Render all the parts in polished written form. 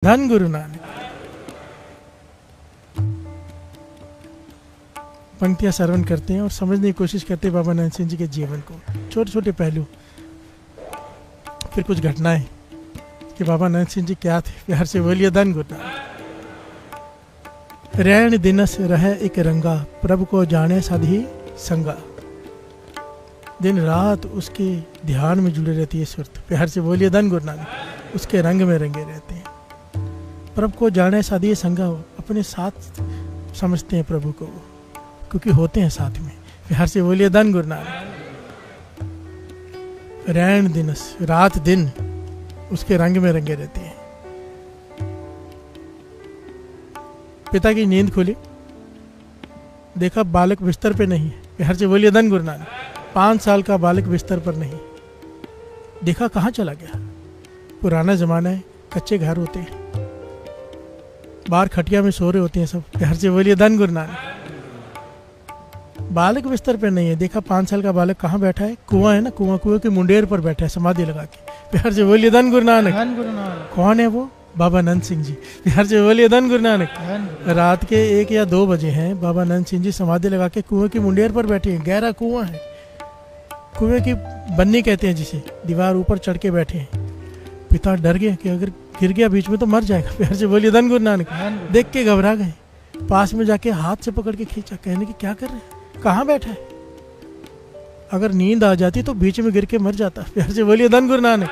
धन गुरु नानक। पंक्तियां श्रवण करते हैं और समझने की कोशिश करते हैं बाबा नानक सिंह जी के जीवन को, छोटे छोटे पहलू, फिर कुछ घटनाएं कि बाबा नानक सिंह जी क्या थे। प्यार से बोलिए धन गुरु नानक। रैन दिनस रहे एक रंगा, प्रभु को जाने सधी संगा। दिन रात उसके ध्यान में जुड़े रहती है सुरत। प्यार से बोलिए धन गुरु नानक। उसके रंग में रंगे रहते हैं। प्रभु को जाने साधी संगा, अपने साथ समझते हैं प्रभु को, क्योंकि होते हैं साथ में। प्यार से बोलिए धन गुरु नानक। रैन दिनस, रात दिन उसके रंग में रंगे रहते हैं। पिता की नींद खुली, देखा बालक बिस्तर पे नहीं है। प्यार से बोलिए धन गुरु नानक। 5 साल का बालक बिस्तर पर नहीं, देखा कहाँ चला गया। पुराना जमाना है, कच्चे घर होते हैं, बाहर खटिया में सो रहे होते हैं सब। प्यार से बोलिए धन गुरु नानक। बालक बिस्तर पे नहीं है, देखा 5 साल का बालक कहाँ बैठा है। कुआं है ना, कुएं की मुंडेर पर बैठा है समाधि लगा के। प्यार से बोलिए धन गुरु नानक। धन गुरु नानक। कौन है वो? बाबा नंद सिंह जी। प्यार से बोलिए धन गुरु नानक। रात के 1 या 2 बजे हैं, बाबा नंद सिंह जी समाधि लगा के कुएं की मुंडेर पर बैठे हैं। गहरा कुआं है, कुएं की बन्नी कहते हैं जिसे, दीवार ऊपर चढ़ के बैठे हैं। पिता डर गए कि अगर गिर गया बीच में तो मर जाएगा। प्यार से बोलिए धन गुरु नानक। देख के घबरा गए, पास में जाके हाथ से पकड़ के खींचा, कहने की क्या कर रहे हैं, कहाँ बैठा है। अगर नींद आ जाती तो बीच में गिर के मर जाता। प्यार से बोलिए धन गुरु नानक।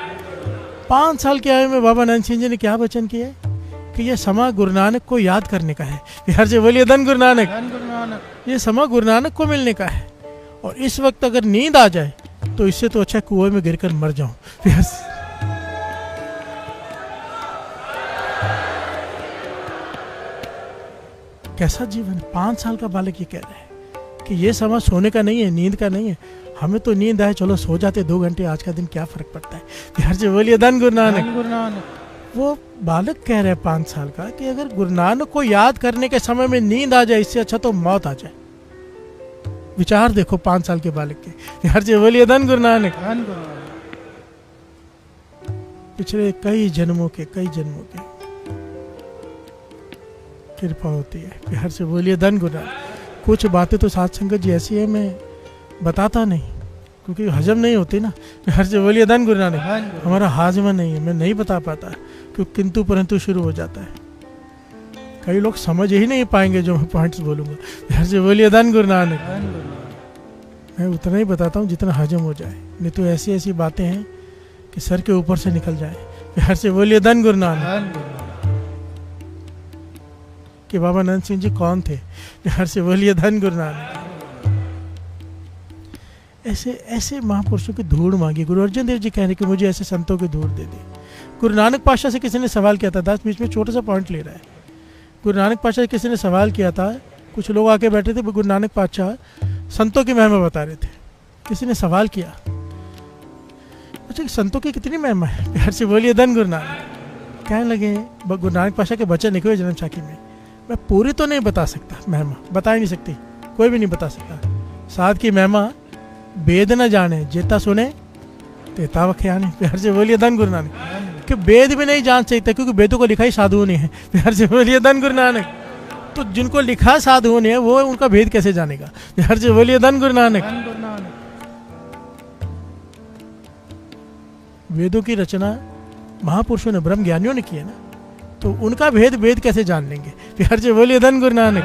5 साल के आयु में बाबा नानक सिंह जी ने क्या वचन किया है कि यह समा गुरु नानक को याद करने का है। प्यार से बोलिए धन गुरु नानक। ये समा गुरु नानक को मिलने का है, और इस वक्त अगर नींद आ जाए तो इससे तो अच्छा कुएं में गिरकर मर जाऊं। प्यार से कैसा जीवन। 5 साल का बालक ये कह रहा है कि ये समय सोने का नहीं है, नींद का नहीं है। हमें तो नींद आए, चलो सो जाते 2 घंटे, आज का दिन क्या फर्क पड़ता है। प्यार से बोलिए धन गुरु नानक। वो बालक कह रहा है 5 साल का कि अगर गुरु नानक को याद करने के समय में नींद आ जाए, इससे अच्छा तो मौत आ जाए। विचार देखो 5 साल के बालक के। प्यार से बोलिए धन गुरु नानक। पिछले कई जन्मों के कृपा होती है। प्यार से बोलिए धन गुरु नानक। कुछ बातें तो साथ संगत जी ऐसी है मैं बताता नहीं, क्योंकि हजम नहीं होती ना। प्यार से बोलिए धन गुरु नानक। हमारा हाजमा नहीं है, मैं नहीं बता पाता, क्योंकि किंतु परंतु शुरू हो जाता है। कई लोग समझ ही नहीं पाएंगे जो मैं पॉइंट्स बोलूंगा। प्यार से बोलिए धन गुरु नानक। मैं उतना ही बताता हूँ जितना हजम हो जाए, नहीं तो ऐसी ऐसी बातें हैं कि सर के ऊपर से निकल जाए। प्यार से बोलिए धन गुरु नानक। कि बाबा नंद सिंह जी कौन थे। प्यार से बोलिए धन गुरु नानक। ऐसे ऐसे महापुरुषों की धूड़ मांगी। गुरु अर्जन देव जी कह रहे कि मुझे ऐसे संतों की धूड़ दे दी। गुरु नानक पातशाह से किसी ने सवाल किया था, 10 बीच में छोटा सा पॉइंट ले रहा है। गुरु नानक पातशाह से किसी ने सवाल किया था, कुछ लोग आके बैठे थे, गुरु नानक पातशाह संतों की महिमा बता रहे थे। किसी ने सवाल किया, अच्छा संतों की कितनी महिमा है। प्यार से बोलिए धन गुरु नानक। कहने लगे गुरु नानक पातशाह के बच्चे लिखे हुए जन्म साखी में, मैं पूरी तो नहीं बता सकता, महिमा बता ही नहीं सकती, कोई भी नहीं बता सकता। साथ की महिमा वेद न जाने, जेता सुने तेता वख्याने। प्यार से बोलिए धन गुरु नानक। कि वेद भी नहीं जान सकता, क्योंकि वेदों को लिखा ही साधुओं ने है। प्यार से बोलिए धन गुरु नानक। तो जिनको लिखा साधुओं ने है वो उनका भेद कैसे जानेगा। प्यार से बोलिए धन गुरु नानक। वेदों की रचना महापुरुषों ने, ब्रह्म ज्ञानियों ने की है ना, तो उनका भेद वेद कैसे जान लेंगे। प्यार से बोलिए धन गुरु नानक।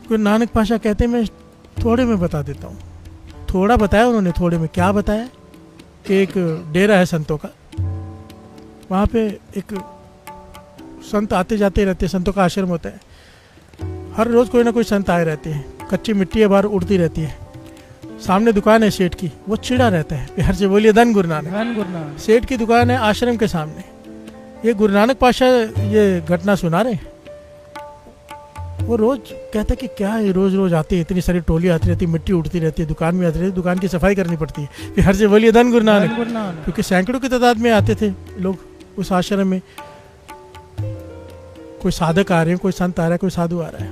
गुरु नानक पातशाह कहते हैं, मैं थोड़े में बता देता हूँ। थोड़ा बताया उन्होंने। थोड़े में क्या बताया कि एक डेरा है संतों का, वहाँ पे एक संत आते जाते रहते हैं, संतों का आश्रम होता है। हर रोज कोई ना कोई संत आए रहते हैं। कच्ची मिट्टी है, बाहर उड़ती रहती है। सामने दुकान है सेठ की, वो चिड़ा रहता है। प्यार से बोलिए धन गुरु नानक। सेठ की दुकान है आश्रम के सामने। ये गुरु नानक पातशाह ये घटना सुना रहे। वो रोज कहता कि क्या है, रोज रोज आती है, इतनी सारी टोलियां आती रहती, मिट्टी उड़ती रहती है, दुकान में आती रहती, दुकान की सफाई करनी पड़ती है। प्यार से बोलिए धन गुरु नानक। क्योंकि सैकड़ों की तादाद में आते थे लोग उस आश्रम में। कोई साधक आ रहे हैं, कोई संत आ रहा है, कोई साधु आ रहा है।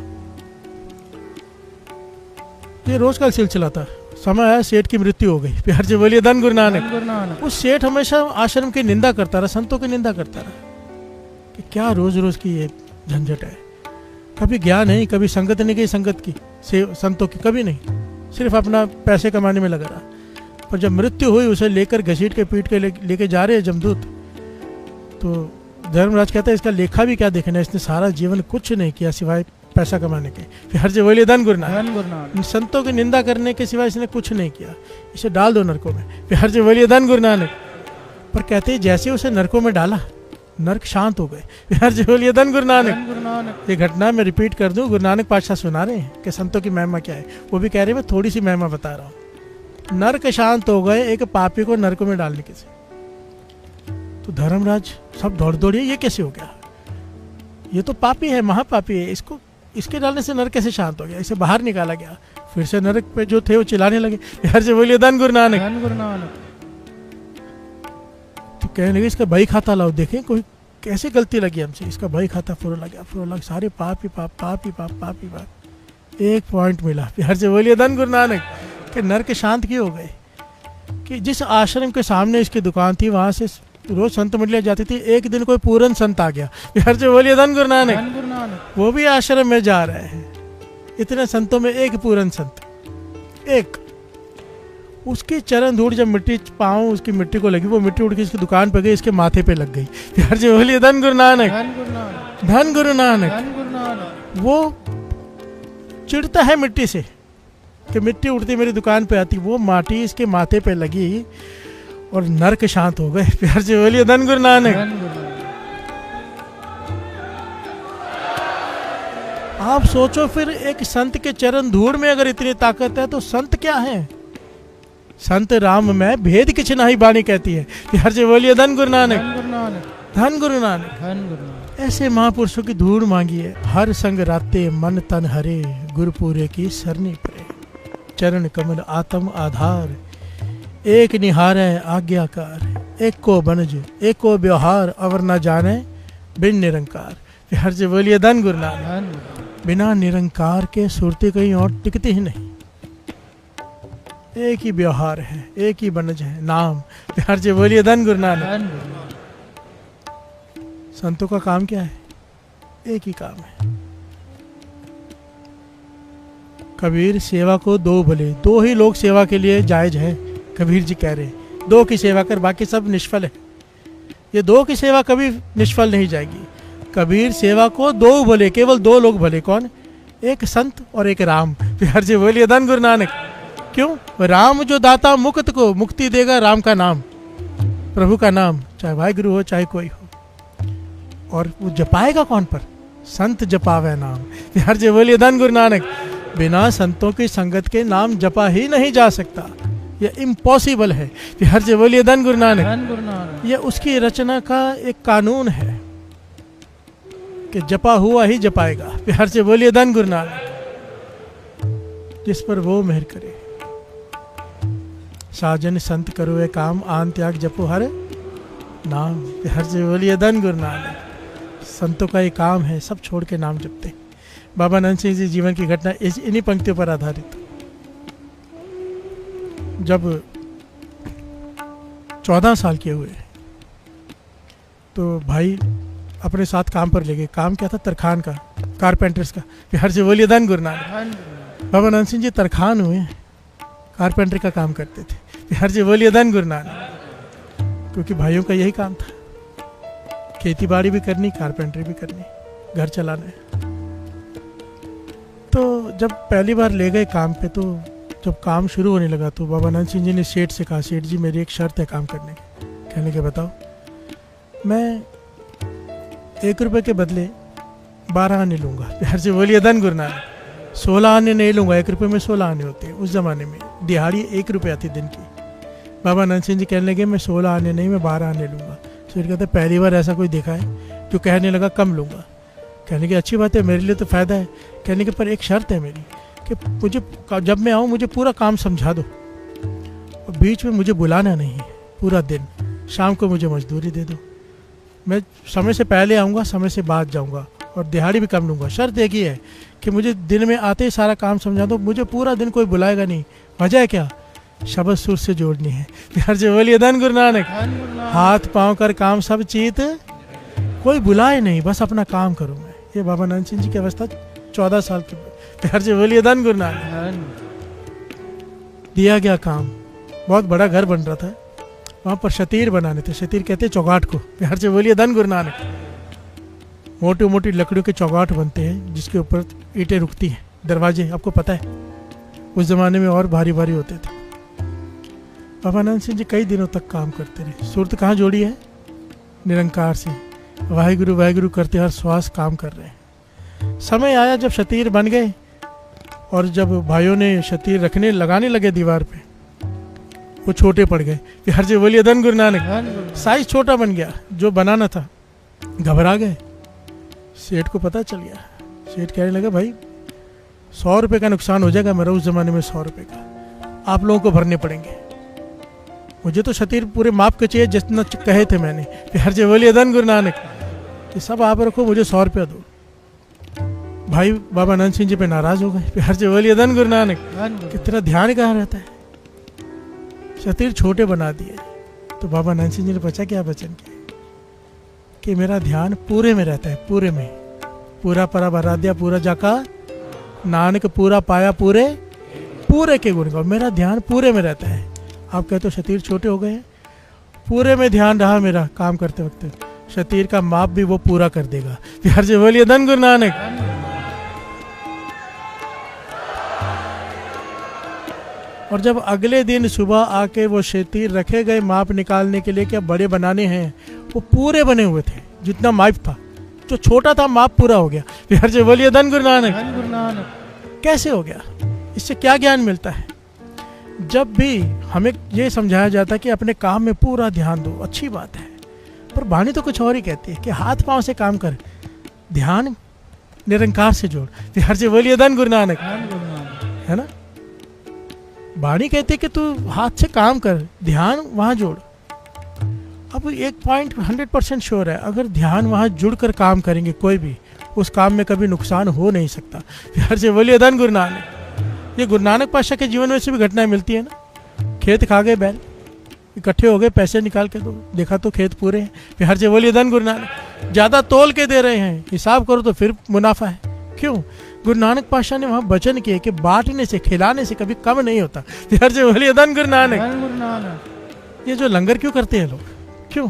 ये रोज का सिलसिला था। समय आया, सेठ की मृत्यु हो गई। प्यार से बोलिए धन गुरु नानक। धन गुरु नानक। उस सेठ हमेशा आश्रम की निंदा करता रहा, संतों की निंदा करता रहा कि क्या रोज रोज की ये झंझट है, कभी ज्ञान नहीं, कभी संगत नहीं की, संगत की संतों की कभी नहीं, सिर्फ अपना पैसे कमाने में लगा रहा। पर जब मृत्यु हुई, उसे लेकर घसीट के पीट के लेके जा रहे हैं जमदूत, तो धर्मराज कहता है इसका लेखा भी क्या देखना है, इसने सारा जीवन कुछ नहीं किया सिवाय पैसा कमाने के। प्यार से बोलिए धन गुरु नानक। संतों की निंदा करने के सिवाय इसने कुछ नहीं किया, इसे डाल दो नरकों में। प्यार से बोलिए धन गुरु नानक। पर कहते हैं जैसे उसे नरकों में डाला, नरक शांत हो गए। प्यार से बोलिए धन गुरु नानक। ये घटना मैं रिपीट कर दूं, गुरु नानक पातशाह सुना रहे हैं कि संतों की महिमा क्या है। वो भी कह रहे हैं मैं थोड़ी सी महिमा बता रहा हूँ। नरक शांत हो गए एक पापी को नरकों में डालने के से। तो धर्मराज सब दौड़ दौड़िए, ये कैसे हो गया, ये तो पापी है, महापापी है, इसको इसके डालने से नरक कैसे शांत हो गया। इसे बाहर निकाला गया, फिर से नरक पे जो थे वो चिल्लाने लगे। प्यार से बोलिए धन गुरु नानक। तो कहने लगे इसका बही खाता लाओ, देखें कोई कैसे गलती लगी हमसे। इसका बही खाता फुरोला गया, फुरोला सारे पाप ही पाप, पाप ही पाप, पाप ही पाप। एक पॉइंट मिला। प्यार से बोलिए धन गुरु नानक। कि नरक शांत क्यों हो गए कि जिस आश्रम के सामने इसकी दुकान थी वहां से रोज संत मंडलियां जाती थी, एक दिन कोई पूरन संत आ गया। प्यार से बोलिए धन गुरु नानक। वो भी आश्रम में जा रहे हैं, इतने संतों में एक पूरन संत, एक। उसकी चरण धूड़ जब मिट्टी पाँव उसकी मिट्टी को लगी, वो मिट्टी उड़ के इसकी दुकान पे गई, इसके माथे पे लग गई। प्यार से बोलिए धन गुरु नानक। धन गुरु नानक। वो चिढ़ता है मिट्टी से कि मिट्टी उड़ती मेरी दुकान पे आती, वो माटी इसके माथे पे लगी और नरक शांत हो गए। प्यार से बोलिए धन गुरु नानक। आप सोचो फिर एक संत के चरण धूड़ में अगर इतनी ताकत है तो संत क्या है। संत राम में भेद किछ नाही बाणी कहती है। प्यार से बोलिए धन गुरु नानक। धन गुरु नानक। ऐसे महापुरुषों की धूड़ मांगी है। हर संग राते मन तन हरे, गुरुपुरे की सरनी परे। चरण कमल आत्म आधार, एक निहारे आज्ञाकार। एक को बनज एक को व्यवहार, अवर न जाने बिन निरंकार। प्यार से बोलिए धन गुरु नानक। बिना निरंकार के सुरती कहीं और टिकती ही नहीं। एक ही व्यवहार है, एक ही बनज है, नाम। प्यार से बोलिए धन गुरु नानक। संतों का काम क्या है, एक ही काम है। कबीर सेवा को दो भले, दो ही लोग सेवा के लिए जायज हैं। कबीर जी कह रहे हैं दो की सेवा कर, बाकी सब निष्फल है। ये दो की सेवा कभी निष्फल नहीं जाएगी। कबीर सेवा को दो भले, केवल दो लोग भले, कौन, एक संत और एक राम। प्यार से बोलिए धन गुरु नानक। क्यों, राम जो दाता मुक्त को मुक्ति देगा, राम का नाम, प्रभु का नाम, चाहे भाई गुरु हो चाहे कोई हो। और वो जपाएगा कौन पर, संत जपावे नाम। प्यार से बोलिए धन गुरु नानक। बिना संतों की संगत के नाम जपा ही नहीं जा सकता, ये इम्पॉसिबल है। प्यार से बोलिए धन गुरु नानक। ये उसकी रचना का एक कानून है कि जपा हुआ ही जपाएगा। प्यार से बोलिए धन गुरु नानक। जिस पर वो मेहर करे। साजन संत करो ए काम, आन त्याग जपो हर नाम। प्यार से बोलिए धन गुरु नानक। संतों का ये काम है, सब छोड़ के नाम जपते हैं। बाबा नंद सिंह जी जीवन की घटना इन्हीं पंक्तियों पर आधारित। जब 14 साल के हुए तो भाई अपने साथ काम पर ले गए। काम क्या था, तरखान का, कारपेंटर्स का। प्यार से बोलिए धन गुरु नानक। बाबा नंद सिंह जी तरखान हुए, कारपेंटर का काम करते थे। प्यार से बोलिए धन गुरु नानक। क्योंकि भाइयों का यही काम था, खेती बाड़ी भी करनी, कारपेंटरी भी करनी, घर चलाना। तो जब पहली बार ले गए काम पे, तो जब काम शुरू होने लगा तो बाबा नंद सिंह जी ने सेठ से कहा, सेठ जी मेरी एक शर्त है काम करने की। कहने के बताओ। मैं 1 रुपये के बदले 12 आने लूँगा। प्यार से बोलिए धन गुरु नानक। 16 आने नहीं लूँगा, 1 रुपये में 16 आने होते हैं उस ज़माने में। दिहाड़ी 1 रुपये आती दिन की। बाबा नंद सिंह जी कहने लगे मैं 16 आने नहीं, मैं 12 आने लूँगा। सेठ कहते पहली बार ऐसा कोई देखा है जो कहने लगा कम लूँगा। कहने की अच्छी बात है, मेरे लिए तो फ़ायदा है। कहने के पर एक शर्त है मेरी कि मुझे जब मैं आऊँ मुझे पूरा काम समझा दो, और बीच में मुझे बुलाना नहीं है पूरा दिन। शाम को मुझे मजदूरी दे दो, मैं समय से पहले आऊँगा, समय से बाद जाऊँगा, और दिहाड़ी भी कम लूँगा। शर्त एक ही है कि मुझे दिन में आते ही सारा काम समझा दो, मुझे पूरा दिन कोई बुलाएगा नहीं। वजह है क्या, शब्द सुर से जोड़नी है। प्यार से बोलिए धन गुरु नानक। हाथ पांव कर काम सब चीत, कोई बुलाए नहीं, बस अपना काम करूं मैं। ये बाबा नानक सिंह जी की अवस्था 14 साल की। प्यार से बोलिए धन गुरु नानक। दिया गया काम, बहुत बड़ा घर बन रहा था, वहां पर शतीर बनाने थे। शतीर कहते हैं चौगाट को। प्यार से बोलिए धन गुरु नानक। मोटी मोटी लकड़ियों के चौगाट बनते हैं जिसके ऊपर ईंटें रुकती हैं, दरवाजे, आपको पता है उस जमाने में और भारी भारी होते थे। बाबा नानक सिंह जी कई दिनों तक काम करते रहे। सूरत कहाँ जोड़ी है? निरंकार से। वाहिगुरु वाहिगुरु करते हर श्वास काम कर रहे हैं। समय आया जब शतीर बन गए और जब भाइयों ने शतीर लगाने लगे दीवार पे, वो छोटे पड़ गए। प्यार से बोलिए धन गुरु नानक। साइज छोटा बन गया, जो बनाना था। घबरा गए। सेठ को पता चल गया। सेठ कहने लगा भाई 100 रुपये का नुकसान हो जाएगा मेरा, उस जमाने में 100 रुपये का आप लोगों को भरने पड़ेंगे। मुझे तो शतीर पूरे माप के चाहिए जितना कहे थे मैंने। प्यार से बोलिए धन गुरु नानक। ये सब आप रखो, मुझे 100 रुपया दो। भाई बाबा नानक सिंह जी पे नाराज हो गए। प्यार से बोलिए धन गुरु नानक। कितना ध्यान कहाँ रहता है। शतीर छोटे बना दिए तो बाबा नानक सिंह जी ने पूछा क्या वचन किया कि मेरा ध्यान पूरे में रहता है, पूरे में। पूरा परब आराध्या पूरा जाका नानक, पूरा पाया पूरे पूरे के गुण का। मेरा ध्यान पूरे में रहता है। आप कहते हो शतीर छोटे हो गए हैं, पूरे में ध्यान रहा मेरा काम करते वक्त। शतीर का माप भी वो पूरा कर देगा। प्यार से बोलिए धन गुरु नानक। और जब अगले दिन सुबह आके वो शतीर रखे गए माप निकालने के लिए, क्या बड़े बनाने हैं, वो पूरे बने हुए थे जितना माप था। जो छोटा था माप पूरा हो गया। प्यार से बोलिए धन गुरु नानक। कैसे हो गया? इससे क्या ज्ञान मिलता है? जब भी हमें ये समझाया जाता है कि अपने काम में पूरा ध्यान दो, अच्छी बात है, पर वाणी तो कुछ और ही कहती है कि हाथ पांव से काम कर, ध्यान निरंकार से जोड़। प्यार से बोलिए धन गुरु नानक। है ना? वाणी कहती है कि तू हाथ से काम कर, ध्यान वहां जोड़। अब एक पॉइंट 100% श्योर है, अगर ध्यान वहां जुड़कर काम करेंगे कोई भी, उस काम में कभी नुकसान हो नहीं सकता। प्यार से बोलिए धन गुरु नानक। ये गुरु नानक पातशाह के जीवन में से भी घटनाएं मिलती है ना। खेत खा गए बैल, इकट्ठे हो गए, पैसे निकाल के दो, देखा तो खेत पूरे हैं। प्यार से बोलिए धन गुरु नानक। ज्यादा तोल के दे रहे हैं, हिसाब करो तो फिर मुनाफा है। क्यों? गुरु नानक पातशाह ने वहां वचन किए कि बांटने से, खिलाने से कभी कम नहीं होता। प्यार से बोलिए धन गुरु नानक। ये जो लंगर क्यों करते हैं लोग? क्यों?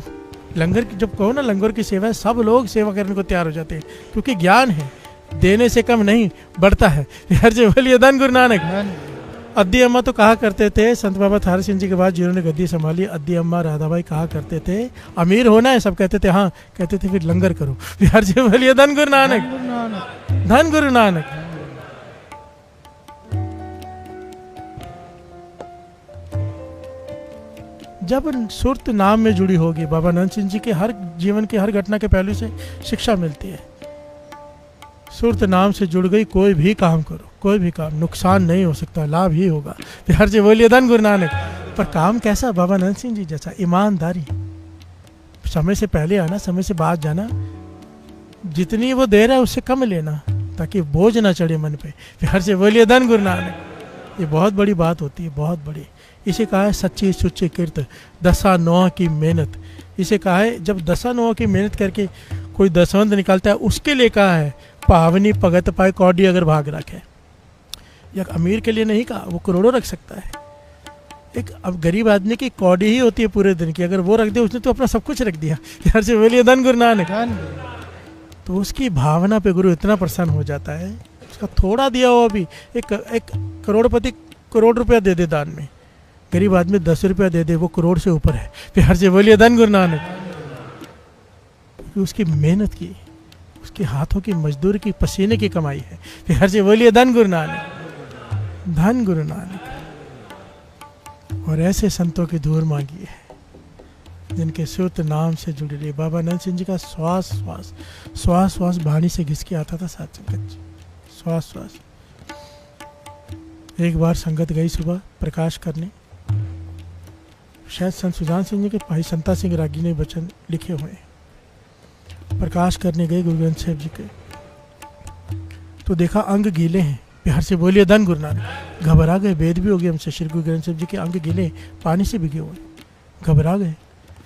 लंगर की जब कहो ना लंगर की सेवा है, सब लोग सेवा करने को तैयार हो जाते हैं, क्योंकि ज्ञान है, देने से कम नहीं बढ़ता है। प्यार से बोलिए धन गुरु नानक। अद्दी अम्मा तो कहा करते थे, संत बाबा थारू सिंह जी के बाद जिन्होंने गद्दी संभाली, अद्दी अम्मा राधाबाई कहा करते थे, अमीर होना है, सब कहते थे हाँ, कहते थे फिर लंगर करो। प्यार से बोलिए धन गुरु नानक। धन गुरु नानक। जब सुरत नाम में जुड़ी होगी, बाबा नानक सिंह जी के हर जीवन के हर घटना के पहलू से शिक्षा मिलती है। सुरत नाम से जुड़ गई, कोई भी काम करो, कोई भी काम, नुकसान नहीं हो सकता, लाभ ही होगा। प्यार से बोलिए धन गुरु नानक। पर काम कैसा? बाबा नानक सिंह जी जैसा, ईमानदारी, समय से पहले आना, समय से बाद जाना, जितनी वो दे रहा है उससे कम लेना, ताकि बोझ ना चढ़े मन पे। प्यार से बोलिए धन गुरु नानक। ये बहुत बड़ी बात होती है, बहुत बड़ी। इसे कहा है सच्ची सुच्ची कीर्त, दसा नौ की मेहनत। इसे कहा है जब दसा नौ की मेहनत करके कोई दसवंत निकालता है, उसके लिए कहा है पावनी भगत पाए कौड़ी अगर भाग रखे। या अमीर के लिए नहीं कहा, वो करोड़ों रख सकता है। एक अब गरीब आदमी की कौड़ी ही होती है पूरे दिन की, अगर वो रख दे, उसने तो अपना सब कुछ रख दिया। यार से बोलिए धन गुरु नानक। तो उसकी भावना पे गुरु इतना प्रसन्न हो जाता है, उसका थोड़ा दिया हो, अभी एक करोड़पति करोड़ रुपया दे दे दान में, गरीब आदमी 10 रुपया दे दे, वो करोड़ से ऊपर है। प्यार से बोलिए धन गुरु नानक। उसकी मेहनत की, उसके हाथों की मजदूरी की, पसीने की कमाई है। प्यार से बोलिए धन गुरु नानक। धन गुरु नानक। और ऐसे संतों की धूल मांगी है जिनके सुरत नाम से जुड़े रहे। बाबा नानक सिंह जी का श्वास श्वास श्वास श्वास वाणी से घिस के आता था साथ संगत, श्वास श्वास। एक बार संगत गई सुबह प्रकाश करने, शायद संत सुजान सिंह जी के भाई संता सिंह रागी ने वचन लिखे हुए हैं। प्रकाश करने गए गुरु ग्रंथ साहिब जी के, तो देखा अंग गीले हैं, प्यार से बोलिए धन गुरु नानक। घबरा गए, बेद भी हो गए हमसे, श्री गुरु ग्रंथ साहिब जी के अंग गिले पानी से भिगे हुए, घबरा गए,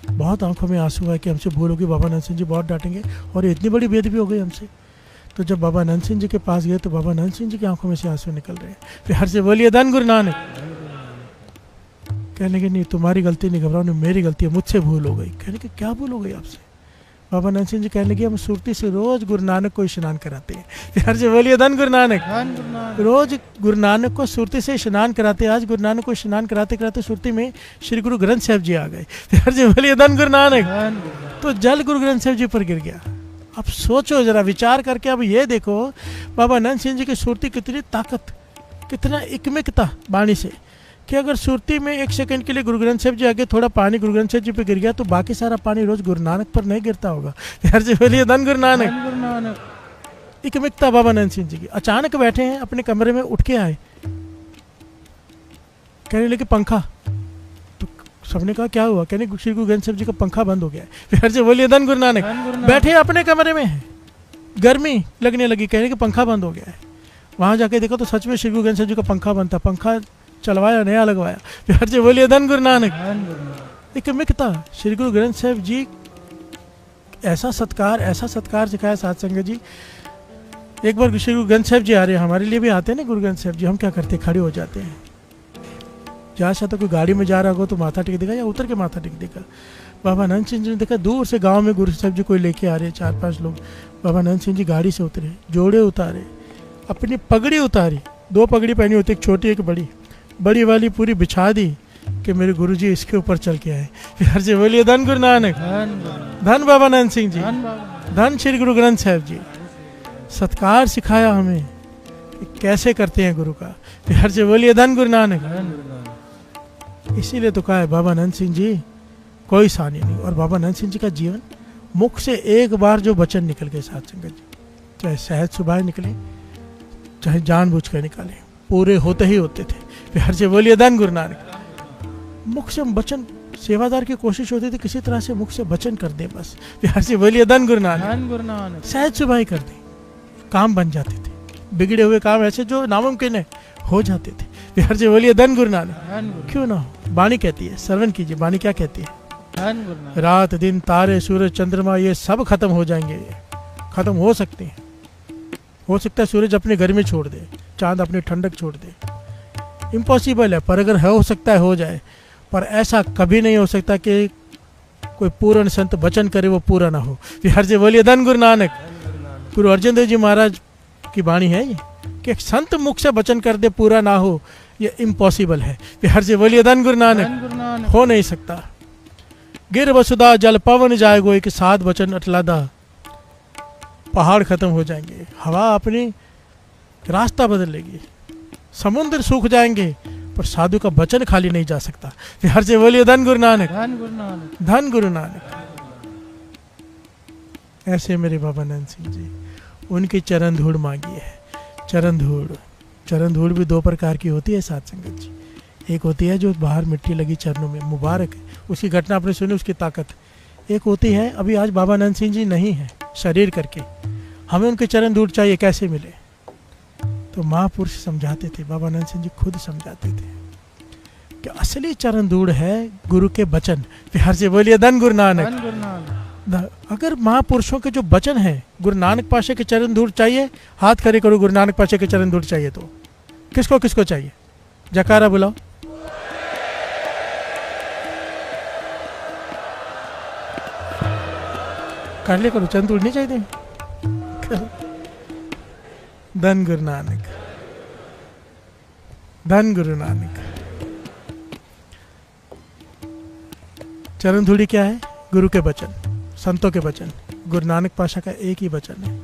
बहुत आंखों में आंसू है कि हमसे भूल होगी, बाबा नंद सिंह जी बहुत डांटेंगे, और इतनी बड़ी बेद भी हो गई हमसे। तो जब बाबा नंद सिंह जी के पास गए तो बाबा नंद सिंह जी की आंखों में से आंसू निकल रहे हैं। प्यार से बोलिए धन गुरु नानक। कहने के नहीं तुम्हारी गलती नहीं, घबराओ नहीं, मेरी गलती है, मुझसे भूल हो गई। कहने के क्या भूल हो गई आपसे? बाबा नंद सिंह जी कहने लगे हम सुरती से रोज गुरु नानक को स्नान कराते हैं। प्यार से बोलिए धन गुरु नानक। रोज गुरु नानक को सुरती से स्नान कराते। आज गुरु नानक को स्नान कराते कराते सुरती में श्री गुरु ग्रंथ साहिब जी आ गए। प्यार से बोलिए धन गुरु नानक। तो जल गुरु ग्रंथ साहिब जी पर गिर गया। अब सोचो जरा, विचार करके अब ये देखो बाबा नंद सिंह जी की सुरती कितनी ताकत, कितना इकमिकता वाणी से, कि अगर सुरती में 1 सेकंड के लिए गुरु ग्रंथ साहिब जी आगे थोड़ा पानी गुरु ग्रंथ साहिब जी पे गिर गया तो बाकी सारा पानी रोज गुरु नानक पर नहीं गिरता होगा। यार जी बोलिए धन गुरु नानक। इकमिकता बाबा नंद सिंह जी की। अचानक बैठे हैं अपने कमरे में, उठ के आए, कहने लगे पंखा। तो सबने कहा क्या हुआ? कहने श्री गुरु ग्रंथ साहिब जी का पंखा बंद हो गया है। यार जी बोलिए धन गुरु नानक। बैठे अपने कमरे में हैं, गर्मी लगने लगी, कहने कि पंखा बंद हो गया है। वहां जाके देखो तो सच में श्री गुरु ग्रंथ साहिब जी का पंखा बंद था। पंखा चलवाया, नया लगवाया। प्यार से बोलिए धन गुरु नानक। एक मिकता श्री गुरु ग्रंथ साहिब जी, ऐसा सत्कार सिखाया साध संगत जी। एक बार श्री गुरु ग्रंथ साहिब जी आ रहे हैं, हमारे लिए भी आते हैं ना गुरु ग्रंथ साहिब जी, हम क्या करते हैं, खड़े हो जाते हैं। जहाँ से तो कोई गाड़ी में जा रहा हो तो माथा टेक देगा या उतर के माथा टेक देगा। बाबा नंद सिंह जी ने देखा दूर से गांव में गुरु साहिब जी कोई लेके आ रहे हैं, 4-5 लोग। बाबा नंद सिंह जी गाड़ी से उतरे, जोड़े उतारे, अपनी पगड़ी उतारी। 2 पगड़ी पहनी होती, एक छोटी एक बड़ी, बड़ी वाली पूरी बिछा दी कि मेरे गुरुजी इसके ऊपर चल के आए। प्यार से बोलिए धन गुरु नानक। धन बाबा नंद सिंह जी, धन श्री गुरु ग्रंथ साहिब जी। सत्कार सिखाया हमें कि कैसे करते हैं गुरु का। प्यार से बोलिए धन गुरु नानक। इसीलिए तो कहा है बाबा नंद सिंह जी कोई सानी नहीं। और बाबा नंद सिंह जी का जीवन, मुख से एक बार जो वचन निकल गए साध संगत जी, चाहे सहज सुभाए निकले, चाहे जानबूझ कर निकाले, पूरे होते ही होते थे। प्यार से बोलिए धन गुरु नानक। मुख से वचन, सेवादार की कोशिश होती थी किसी तरह से मुख से वचन कर दे बस। प्यार से बोलिए धन गुरु नानक। सहज सुभाई कर दे, काम बन जाते थे। बिगड़े हुए काम ऐसे जो नामुमकिन है हो जाते थे। प्यार से बोलिए धन गुरु नानक। क्यों ना हो, वाणी कहती है, श्रवण कीजिए वाणी क्या कहती है। रात दिन तारे सूरज चंद्रमा ये सब खत्म हो जाएंगे, खत्म हो सकते हैं। हो सकता है सूरज अपने गर्मी छोड़ दे, चांद अपनी ठंडक छोड़ दे, इम्पॉसिबल है, पर अगर हो सकता है हो जाए। पर ऐसा कभी नहीं हो सकता कि कोई पूर्ण संत वचन करे वो पूरा ना हो। प्यार से बोलिए धन गुरु नानक। गुरु अर्जन देव जी महाराज की वाणी है ये कि एक संत मुख से वचन कर दे पूरा ना हो, ये इम्पॉसिबल है। प्यार से बोलिए धन गुरु नानक। हो नहीं सकता। गिर वसुधा जल पवन जाएगो, एक साध वचन अटलादा, पहाड़ खत्म हो जाएंगे, हवा अपनी रास्ता बदल लेगी, समुद्र सूख जाएंगे, पर साधु का वचन खाली नहीं जा सकता। प्यार से बोलिए धन गुरु नानक। धन गुरु नानक। ऐसे मेरे बाबा नंद सिंह जी, उनकी चरण धूड़ मांगी है। चरण धूड़ भी 2 प्रकार की होती है साध संगत जी। एक होती है जो बाहर मिट्टी लगी चरणों में, मुबारक है, उसकी घटना आपने सुनी, उसकी ताकत। एक होती है, अभी आज बाबा नंद सिंह जी नहीं है शरीर करके, हमें उनके चरण धूड़ चाहिए, कैसे मिले? तो महापुरुष समझाते थे, बाबा नंद सिंह जी खुद समझाते थे कि असली चरण धूड़ है गुरु के वचन। प्यार से बोलिए धन गुरु नानक। अगर महापुरुषों के जो वचन है, गुरु नानक पाशे के चरण धूड़ चाहिए, हाथ खड़े करो, गुरु नानक पाशे के चरण धूड़ चाहिए तो किसको किसको चाहिए? जयकारा बुलाओ। कर ले करो, चरण धूड़ नहीं चाहिए। धन गुरु नानक। धन गुरु नानक। चरण धूड़ी क्या है? गुरु के वचन, संतों के वचन। गुरु नानक पाशा का एक ही वचन है,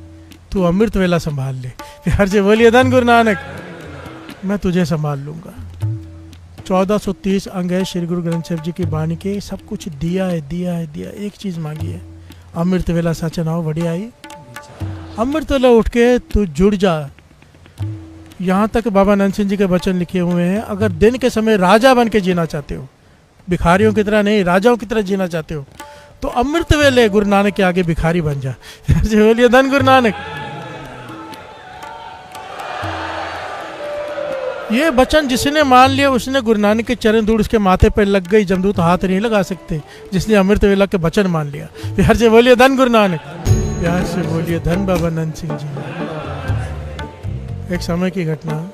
तू अमृत वेला संभाल ले। प्यार से बोलिए धन गुरु नानक। मैं तुझे संभाल लूंगा। 1430 अंग है श्री गुरु ग्रंथ साहिब जी की वाणी के, सब कुछ दिया है, दिया है, दिया। एक चीज मांगी है, अमृत वेला साचा नाव बड़ी आई, अमृत वेला उठ के तू जुड़ जा। यहाँ तक बाबा नंद सिंह जी के वचन लिखे हुए हैं, अगर दिन के समय राजा बन के जीना चाहते हो, भिखारियों की तरह नहीं, राजाओं की तरह जीना चाहते हो, तो अमृत वेले गुरु नानक के आगे भिखारी बन जा। बोलिए धन गुरु नानक। ये वचन जिसने मान लिया उसने गुरु नानक के चरण धूड़ उसके माथे पर लग गई, जमदूत हाथ नहीं लगा सकते। जिसने अमृत वेला के वचन मान लिया। प्यार से बोलिए धन गुरु नानक, प्यार से बोलिए धन बाबा नंद सिंह जी। एक समय की घटना,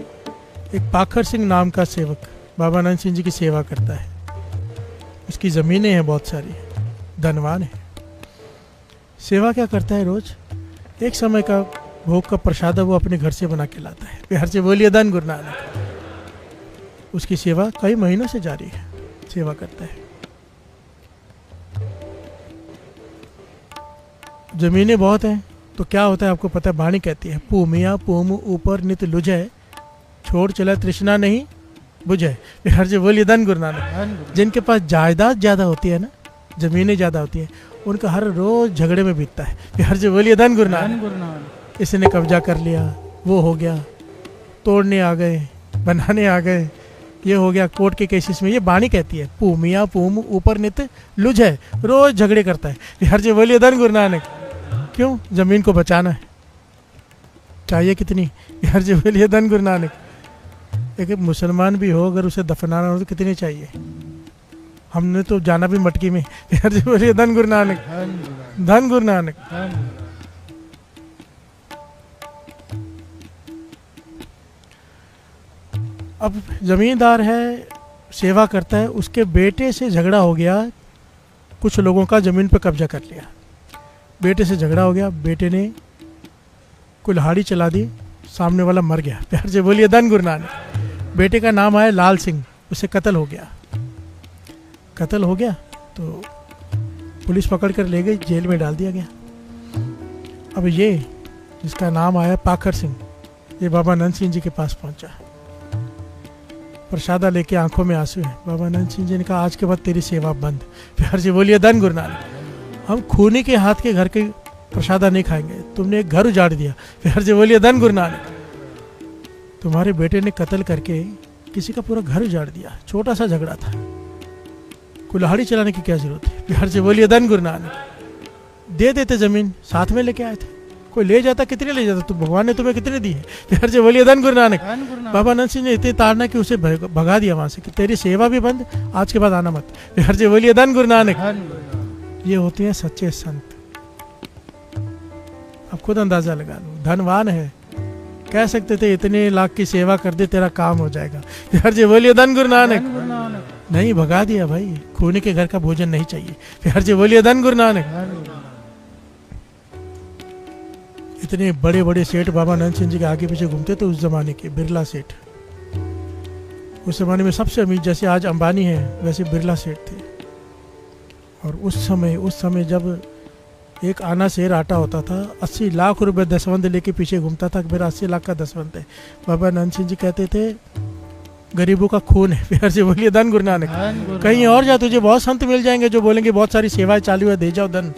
एक पाखर सिंह नाम का सेवक बाबा नंद सिंह जी की सेवा करता है। उसकी ज़मीनें हैं बहुत सारी, धनवान है। सेवा क्या करता है, रोज एक समय का भोग का प्रसाद वो अपने घर से बना के लाता है। प्यार से बोलिए धन गुरु नानक। उसकी सेवा कई महीनों से जारी है, सेवा करता है। जमीनें बहुत हैं तो क्या होता है आपको पता है, वाणी कहती है पूमिया पूम ऊपर नित लुझे, छोड़ चला तृष्णा नहीं बुझे। प्यार से बोलिए धन गुरु नानक। जिनके पास जायदाद ज़्यादा होती है ना, जमीनें ज़्यादा होती है, उनका हर रोज झगड़े में बीतता है। प्यार से बोलिए धन गुरु नानक। इसने कब्जा कर लिया, वो हो गया, तोड़ने आ गए, बनाने आ गए, ये हो गया कोर्ट के केसेस में। ये वाणी कहती है पूमिया पूम ऊपर नित लुझ है, रोज झगड़े करता है। प्यार से बोलिए धन गुरु नानक। क्यों? जमीन को बचाना है। चाहिए कितनी? प्यार से बोलिए धन गुरु नानक। एक मुसलमान भी हो अगर उसे दफनाना हो तो कितनी चाहिए? हमने तो जाना भी मटकी में। प्यार से बोलिए धन गुरु नानक, धन गुरु नानक। अब जमींदार है, सेवा करता है, उसके बेटे से झगड़ा हो गया, कुछ लोगों का ज़मीन पर कब्जा कर लिया। बेटे से झगड़ा हो गया, बेटे ने कुल्हाड़ी चला दी, सामने वाला मर गया। प्यार से बोलिए धन गुरु नानक। बेटे का नाम आया लाल सिंह, उसे कत्ल हो गया। कत्ल हो गया तो पुलिस पकड़ कर ले गई, जेल में डाल दिया गया। अब ये जिसका नाम आया पाखर सिंह, ये बाबा नंद सिंह जी के पास पहुंचा। प्रसादा लेके आंखों में आंसू है। बाबा नंद सिंह जी ने कहा आज के बाद तेरी सेवा बंद। प्यार से बोलिए धन गुरु नानक। हम खूनी के हाथ के घर के प्रसादा नहीं खाएंगे, तुमने एक घर उजाड़ दिया। प्यार से बोलिए धन गुरु नानक। तुम्हारे बेटे ने कत्ल करके किसी का पूरा घर उजाड़ दिया, छोटा सा झगड़ा था, कुल्हाड़ी चलाने की क्या जरूरत है? प्यार से बोलिए धन गुरु नानक। दे देते जमीन, साथ में लेके आए थे, कोई ले जाता, कितने ले जाता? तो भगवान ने तुम्हें कितने दी है? प्यार से बोलिए धन गुरु नानक। बाबा नंद सिंह ने इतनी ताड़ना कि उसे भगा दिया वहां से कि तेरी सेवा भी बंद, आज के बाद आना मत। प्यार से बोलिए धन गुरु नानक। ये होते हैं सच्चे संत। अब खुद अंदाजा लगा लो, धनवान है, कह सकते थे इतने लाख की सेवा कर दे तेरा काम हो जाएगा। प्यार से बोलिए धन गुरु नानक। नहीं, भगा दिया भाई, खूनी के घर का भोजन नहीं चाहिए। प्यार से बोलिए धन गुरु नानक। इतने बड़े बड़े सेठ बाबा नंद सिंह जी के आगे पीछे घूमते थे उस जमाने के, बिरला सेठ। उस जमाने में सबसे अमीर, जैसे आज अंबानी है वैसे बिरला सेठ थे। और उस समय जब एक आना शेर आटा होता था, 80 लाख रुपए दसवंध लेके पीछे घूमता था, मेरा 80 लाख का दसवंध है। बाबा नंद सिंह जी कहते थे गरीबों का खून है। प्यार से बोलिए धन गुरु नानक। कहीं और जा, तुझे बहुत संत मिल जाएंगे जो बोलेंगे बहुत सारी सेवाएं चालू है, दे जाओ धन,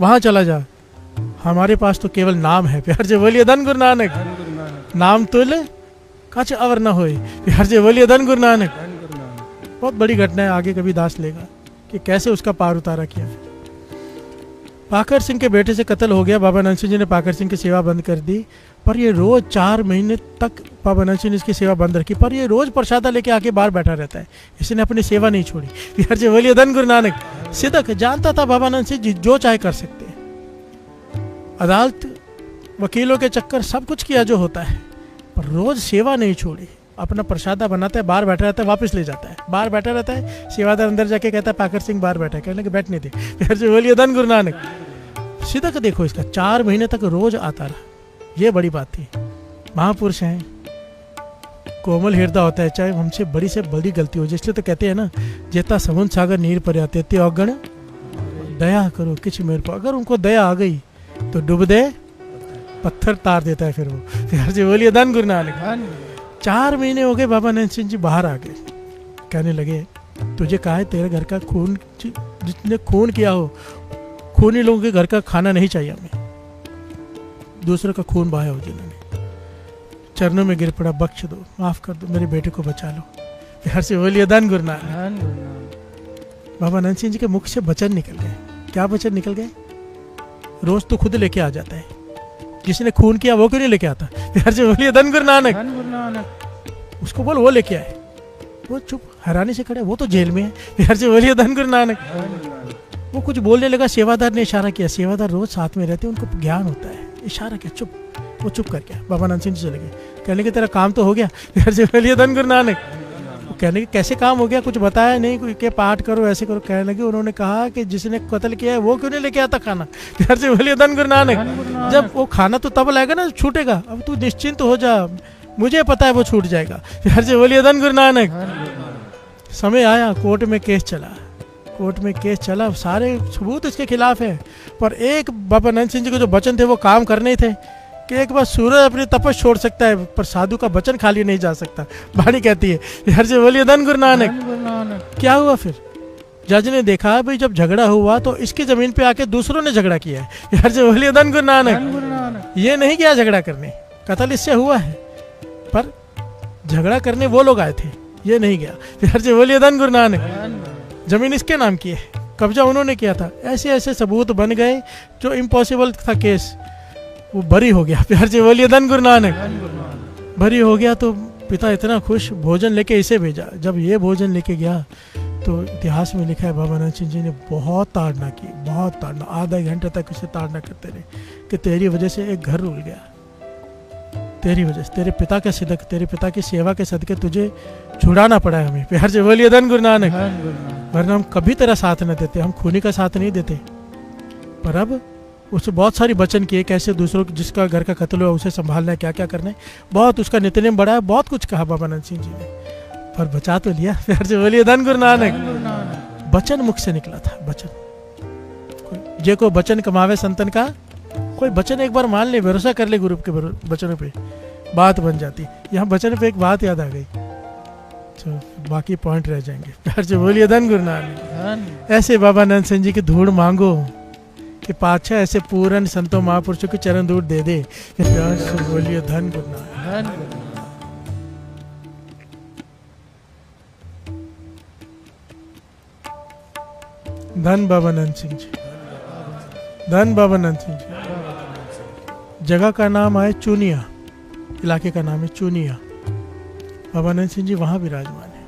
वहां चला जा। हमारे पास तो केवल नाम है। प्यार से बोलिए धन गुरु नानक। नाम तुल कछ अवर न होए। प्यार से बोलिए धन गुरु नानक। बहुत बड़ी घटना है, आगे कभी दास लेगा कि कैसे उसका पार उतारा किया। पाकर सिंह के बेटे से कत्ल हो गया। बाबा नंद सिंह जी ने पाकर सिंह की सेवा बंद कर दी, पर ये रोज 4 महीने तक बाबा नंद सिंह ने इसकी सेवा बंद रखी, पर ये रोज प्रसादा लेके आके बाहर बैठा रहता है। इसने अपनी सेवा नहीं छोड़ी। प्यार से बोलिए धन गुरु नानक। सिदक जानता था बाबा नंद सिंह जी जो चाहे कर सकते हैं, अदालत वकीलों के चक्कर सब कुछ किया जो होता है, पर रोज सेवा नहीं छोड़ी। अपना प्रसादा बनाता है, बाहर बैठा रहता है, वापस ले जाता है, बाहर बैठा रहता है। सेवादार अंदर जाके कहता है पाकर सिंह बाहर बैठा है, कहने के बैठने दे। फिर से बोलिए धन गुरु नानक। सिदक देखो इसका, 4 महीने तक रोज आता रहा, ये बड़ी बात थी। महापुरुष हैं, कोमल हृदय होता है, चाहे हमसे बड़ी से बड़ी गलती हो। इसलिए तो कहते हैं ना, जेता समुद्र सागर नीर पर आते ते अगण दया करो किछ मेरे पर। अगर उनको दया आ गई तो डूब दे पत्थर तार देता है फिर वो। प्यार से बोलिए धन गुरु नानक। 4 महीने हो गए, बाबा नंद सिंह जी बाहर आ गए। कहने लगे तुझे कहा है तेरे घर का खून, जितने खून किया हो, खूनी लोगों के घर का खाना नहीं चाहिए हमें। दूसरों का खून बहाया हो जिन्होंने, चरणों में गिर पड़ा, बख्श दो, माफ कर दो, मेरे बेटे को बचा लो। प्यार से बोलिए धन गुरु नानक। बाबा नंद सिंह जी के मुख से वचन निकल गए। क्या वचन निकल गए? रोज तो खुद लेके आ जाता है, जिसने खून किया वो क्यों नहीं लेके आता? प्यार से बोलिए धन गुरु नानक। उसको बोल वो लेके आए। वो चुप हैरानी से खड़े, वो तो जेल में है। फिर से बोलिए धन गुरु नानक। वो कुछ बोलने लगा, सेवादार ने इशारा किया। सेवादार रोज साथ में रहते, उनको ज्ञान होता है। इशारा किया, चुप। वो चुप कर गया। बाबा नानक सिंह जी चले गए। कहने के तेरा काम तो हो गया। फिर से बोलिए धन गुरु नानक। वो कहने के कैसे काम हो गया, कुछ बताया नहीं, कोई के पाठ करो ऐसे करो। कहने लगे, उन्होंने कहा कि जिसने कत्ल किया है वो क्यों नहीं लेके आता खाना। फिर से बोलिए धन गुरु नानक। जब वो खाना तो तब लाएगा ना, छूटेगा। अब तू निश्चिंत हो जा, मुझे पता है वो छूट जाएगा। फिर से बोलिए धन गुरु नानक। समय आया, कोर्ट में केस चला। कोर्ट में केस चला, सारे सबूत इसके खिलाफ है, पर एक बाबा नंद सिंह जी के जो वचन थे वो काम करने थे कि एक बार सूरज अपनी तपस छोड़ सकता है, पर साधु का वचन खाली नहीं जा सकता। वाणी कहती है। हर से बोलिए धन गुरु नानक। क्या हुआ फिर? जज ने देखा भाई जब झगड़ा हुआ तो इसकी जमीन पे आके दूसरों ने झगड़ा किया है। हर से बोलिए धन गुरु नानक। ये नहीं गया झगड़ा करने, कत्ल इससे हुआ है, पर झगड़ा करने वो लोग आए थे, ये नहीं गया। हर से बोलिए धन गुरु नानक। जमीन इसके नाम की है, कब्जा उन्होंने किया था। ऐसे ऐसे सबूत बन गए, जो इम्पॉसिबल था केस वो बरी हो गया। प्यार से बोलिए धन गुरु नानक। बरी हो गया तो पिता इतना खुश, भोजन लेके इसे भेजा। जब ये भोजन लेके गया तो इतिहास में लिखा है बाबा नानक सिंह जी ने बहुत ताड़ना की, बहुत ताड़ना। आधा घंटे तक इसे ताड़ना करते रहे कि तेरी वजह से एक घर रुल गया, तेरी वजह से, तेरे पिता के सदक़े, तेरे पिता की सेवा के सदक़े तुझे छुड़ाना पड़ा है हमें। प्यार से बोलिए धन गुरु नानक। वरना हम कभी तेरा साथ न देते, हम खूनी का साथ नहीं देते। पर अब उससे बहुत सारी वचन किए, कैसे दूसरों जिसका घर का कत्ल हुआ उसे संभालना है, क्या क्या करना है। बहुत उसका नित्यनेम बढ़ाया, बहुत कुछ कहा बाबा नानक सिंह जी ने, पर बचा तो लिया। प्यार से बोलिए धन गुरु नानक। वचन मुख से निकला था, वचन। जे को वचन कमावे संतन का, कोई वचन एक बार मान ले, भरोसा कर ले गुरु के वचनों पे, बात बन जाती। यहाँ वचन पे एक बात याद आ गई, तो बाकी पॉइंट रह जाएंगे। प्यार से बोलिए धन गुरु नानक। ऐसे बाबा नानक सिंह जी की धूड़ मांगो कि पाछा ऐसे पूर्ण संतों महापुरुषों के चरण धूड़ दे दे। प्यार से बोलिए धन गुरु नानक। धन बाबा नानक सिंह जी, धन बाबा नानक सिंह जी। जगह का नाम है चूनिया, इलाके का नाम है चूनिया। बाबा नानक सिंह जी वहाँ विराजमान है।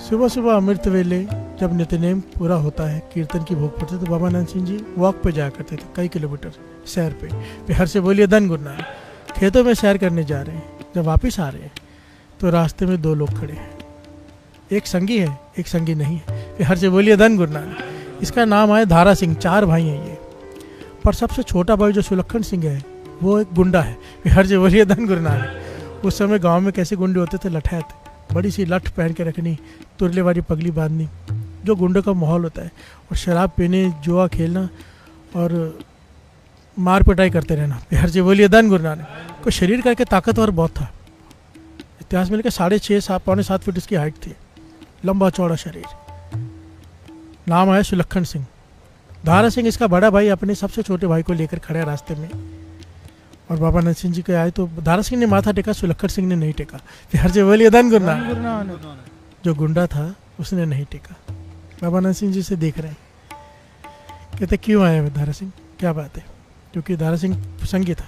सुबह सुबह अमृत वेले जब नित्यनेम पूरा होता है, कीर्तन की भोग पड़ती, तो बाबा नानक सिंह जी वॉक पे जाया करते थे, कई किलोमीटर सैर पे। बिहार से बोलिए धन गुरु नानक। खेतों में सैर करने जा रहे हैं, जब वापस आ रहे हैं तो रास्ते में दो लोग खड़े हैं, एक संगी है, एक संगी नहीं है। बिहार से बोलिए धन गुरु नानक। इसका नाम है धारा सिंह। 4 भाई हैं ये, पर सबसे छोटा भाई जो सुलक्षण सिंह है वो एक गुंडा है। बिहार से बोलिए धन गुरु नानक। उस समय गांव में कैसे गुंडे होते थे, लठैत, बड़ी सी लठ पहन के रखनी, तुरले वाली पगड़ी बांधनी, जो गुंडे का माहौल होता है, और शराब पीने, जुआ खेलना और मार पिटाई करते रहना। बिहार से बोलिए धन गुरु नानक। को शरीर करके ताकतवर बहुत था। इतिहास में लिखा 6.5 पौने 7 फीट इसकी हाइट थी, लंबा चौड़ा शरीर। नाम है सुलक्षण सिंह। धारा सिंह इसका बड़ा भाई अपने सबसे छोटे भाई को लेकर खड़ा है रास्ते में, और बाबा नानक सिंह जी के आए तो धारा सिंह ने माथा टेका, सुलक्षण सिंह ने नहीं टेका। बिहार से बोलिए धन गुरु नानक। जो गुंडा था उसने नहीं टेका। बाबा नानक सिंह जी से देख रहे हैं, कहते क्यों आए धारा सिंह, क्या बात है? क्योंकि धारा सिंह संगी था।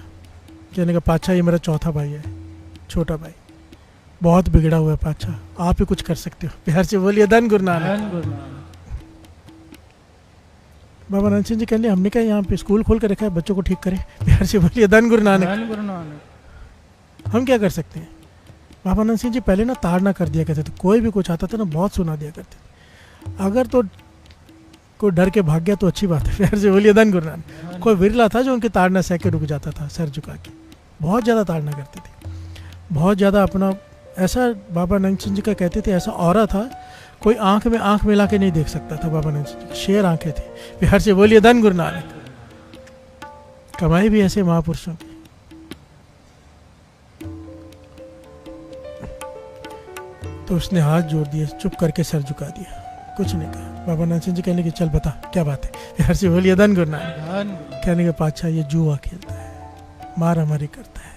कहने का पाछा ये मेरा चौथा भाई है, छोटा भाई, बहुत बिगड़ा हुआ है पाछा, आप ही कुछ कर सकते हो। बिहार से बोलिए धन गुरु नानक। बाबा नानक सिंह जी कहने हमने क्या यहाँ पे स्कूल खोल कर रखा है, बच्चों को ठीक करें। बिहार से बोलिए धन गुरु नानक। हम क्या कर सकते हैं? बाबा नानक सिंह जी पहले ना ताड़ना कर दिया करते थे, कोई भी कुछ आता था ना बहुत सुना दिया करते थे। अगर तो कोई डर के भाग गया तो अच्छी बात है। बिहार से बोलिए धन गुरु नानक। कोई विरला था जो उनकी ताड़ना सह के रुक जाता था, सर झुका के। बहुत ज़्यादा ताड़ना करते थे, बहुत ज़्यादा अपना ऐसा बाबा नानक सिंह जी का कहते थे, ऐसा औरा था कोई आंख में आंख मिला के नहीं देख सकता था। बाबा नानक सिंह जी शेर आंखें थी। बिहार से बोलिए धन गुरु नानक। कमाई भी ऐसे महापुरुषों की। तो उसने हाथ जोड़ दिए, चुप करके सर झुका दिया, कुछ नहीं कहा। बाबा नानक सिंह जी कहने की चल बता क्या बात है। बिहार से बोलिए धन गुरु नानक। कहने के पाछा ये जुआ खेलता है, मारा मारी करता है,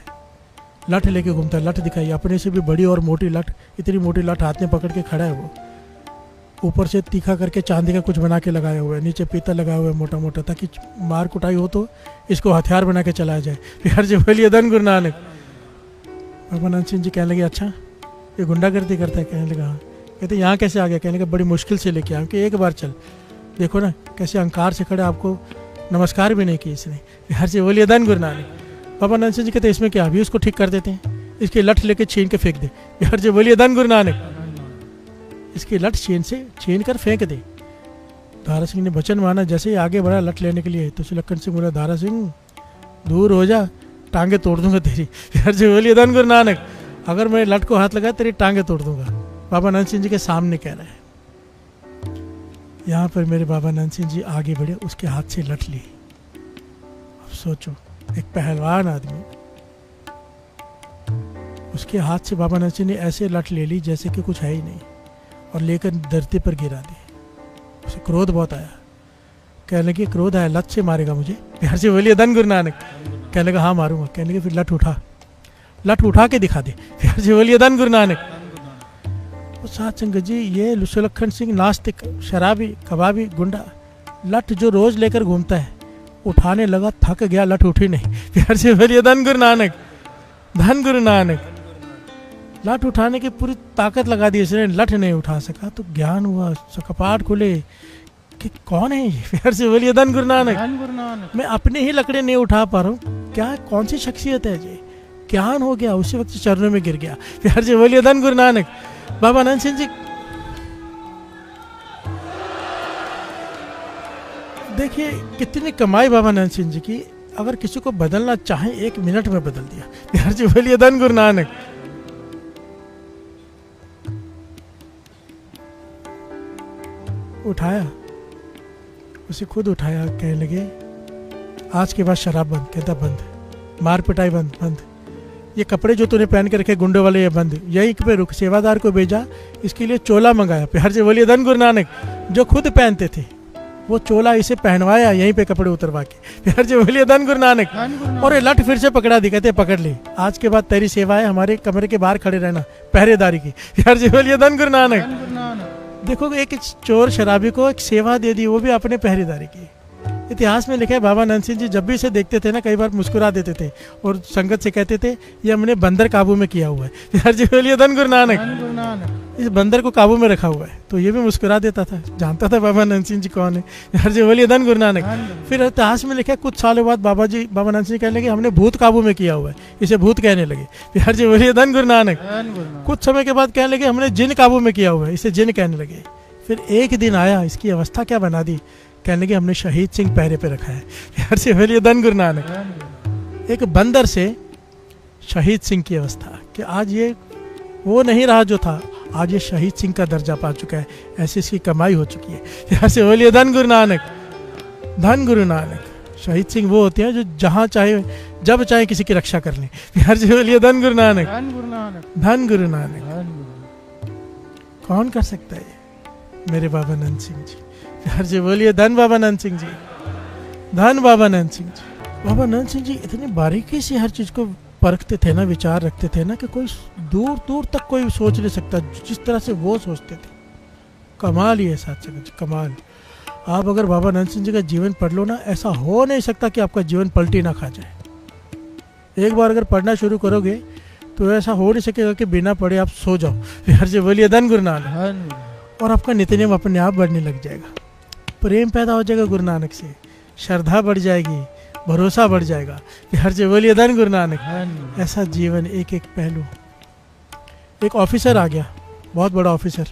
लठ लेके घूमता है, लठ दिखाई अपने से भी बड़ी और मोटी लठ, इतनी मोटी लठ हाथ में पकड़ के खड़ा है वो, ऊपर से तीखा करके चांदी का कुछ बना के लगाया हुआ है, नीचे पीतल लगाया हुआ है मोटा मोटा, ताकि मार कुटाई हो तो इसको हथियार बना के चलाया जाए। बिहार से बोलिए धन गुरु नानक। बाबा नंद सिंह जी कहने लगे अच्छा ये गुंडागर्दी करता है? कहने लगा हाँ। कहते यहाँ कैसे आ गया? कहने लगा बड़ी मुश्किल से लेके आया कि एक बार चल देखो ना कैसे अहंकार से खड़े, आपको नमस्कार भी नहीं किया इसने। हर से बोलिए धन गुरु नानक। बाबा नंद सिंह जी कहते इसमें क्या, अभी उसको ठीक कर देते हैं, इसकी लठ लेके छीन के फेंक दे। हर से बोलिए धन गुरु नानक। इसकी लठ छीन कर फेंक दे। दारा सिंह ने वचन माना, जैसे ही आगे बढ़ा लठ लेने के लिए तो सुलक्षण सिंह बोला दारा सिंह दूर हो जा, टांगे तोड़ दूंगा तेरी। हर से बोलिए धन गुरु नानक। अगर मैं लठ को हाथ लगा तेरी टांगे तोड़ दूंगा। बाबा नंद सिंह जी के सामने कह रहे हैं। यहाँ पर मेरे बाबा नंद सिंह जी आगे बढ़े, उसके हाथ से लठ ली। अब सोचो एक पहलवान आदमी, उसके हाथ से बाबा नंद सिंह ने ऐसे लठ ले ली जैसे कि कुछ है ही नहीं, और लेकर धरती पर गिरा दी। उसे क्रोध बहुत आया, कहने लगे क्रोध आया लठ से मारेगा मुझे? प्यार से बोलिए धन गुरु नानक। कहने लगा हाँ मारूंगा। कहने लगे फिर लठ उठा के दिखा दे। प्यार से बोलिए धन गुरु नानक। साथ संगत जी ये सुलक्षण सिंह नास्तिक, शराबी, कबाबी, गुंडा लठ जो रोज लेकर घूमता है, उठाने लगा, थक गया, लठ उठी नहीं। प्यार से बोलिए धन गुरु नानक। धन गुरु नानक। लठ उठाने की पूरी ताकत लगा दी इसने, लठ नहीं उठा सका। तो ज्ञान हुआ, कपाट खुले कि कौन है ये? प्यार से बोलिए धन गुरु नानक। मैं अपने ही लकड़े नहीं उठा पा रहा हूँ, क्या कौन सी शख्सियत है जी? ज्ञान हो गया, उसी वक्त चरणों में गिर गया। प्यार से बोलिए धन गुरु नानक। बाबा नंद सिंह जी देखिए कितनी कमाई बाबा नंद सिंह जी की। अगर किसी को बदलना चाहे 1 मिनट में बदल दिया। प्यार से बोलिए धन गुरु नानक। उठाया, उसे खुद उठाया, कहने लगे आज के बाद शराब बंद। कहता बंद, मार पिटाई बंद, ये कपड़े जो तूने पहन के रखे गुंडे वाले ये बंद, यहीं पे रुक। सेवादार को भेजा, इसके लिए चोला मंगाया। प्यार से बोलिए धन गुरु नानक। जो खुद पहनते थे वो चोला इसे पहनवाया, यहीं पे कपड़े उतरवा के। प्यार से बोलिए धन गुरु नानक। और ये लठ फिर से पकड़ा दी, कहते पकड़ ले, आज के बाद तेरी सेवा है, हमारे कमरे के बाहर खड़े रहना पहरेदारी की। प्यार से बोलिए धन गुरु नानक। देखो एक चोर शराबी को एक सेवा दे दी, वो भी अपने पहरेदारी की। इतिहास में लिखा है बाबा नंद सिंह जी जब भी इसे देखते थे ना, कई बार मुस्कुरा देते थे और संगत से कहते थे ये हमने बंदर काबू में किया हुआ है। प्यार से बोलिए धन गुरु नानक। इस बंदर को काबू में रखा हुआ है। तो ये भी मुस्कुरा देता था, जानता था बाबा नंद सिंह जी कौन है। प्यार से बोलिए धन गुरु नानक। फिर इतिहास में लिखा है कुछ सालों बाद बाबा नंद सिंह कहने लगे हमने भूत काबू में किया हुआ है, इसे भूत कहने लगे। प्यार से बोलिए धन गुरु नानक। कुछ समय के बाद कहने लगे हमने जिन काबू में किया हुआ है, इसे जिन कहने लगे। फिर एक दिन आया, इसकी अवस्था क्या बना दी, कहने लगे हमने शहीद सिंह पहरे पे रखा है। प्यार से बोलिए धन गुरु नानक। एक बंदर से शहीद सिंह की अवस्था कि आज ये वो नहीं रहा जो था, आज ये शहीद सिंह का दर्जा पा चुका है, ऐसी इसकी कमाई हो चुकी है। प्यार से बोलिए धन गुरु नानक। धन गुरु नानक। शहीद सिंह वो होते हैं जो जहाँ चाहे जब चाहे किसी की रक्षा कर लें। प्यार से बोलिए धन गुरु नानक। धन गुरु नानक। कौन कर सकता है? मेरे बाबा नंद सिंह जी। प्यार से बोलिए धन बाबा नंद सिंह जी। धन बाबा नंद सिंह जी। बाबा नंद सिंह जी इतनी बारीकी से हर चीज को परखते थे ना, विचार रखते थे ना कि कोई दूर दूर तक कोई सोच नहीं सकता जिस तरह से वो सोचते थे। कमाल ही है साथ से कमाल। आप अगर बाबा नंद सिंह जी का जीवन पढ़ लो ना, ऐसा हो नहीं सकता कि आपका जीवन पलटी ना खा जाए। एक बार अगर पढ़ना शुरू करोगे तो ऐसा हो नहीं सकेगा कि बिना पढ़े आप सो जाओ। प्यार से बोलिए धन गुरु नानक। और आपका नित्यनेम अपने आप बढ़ने लग जाएगा, प्रेम पैदा हो जाएगा गुरु नानक से, श्रद्धा बढ़ जाएगी, भरोसा बढ़ जाएगा। प्यार से बोलिए धन गुरु नानक। ऐसा जीवन एक एक पहलू। एक ऑफिसर आ गया, बहुत बड़ा ऑफिसर,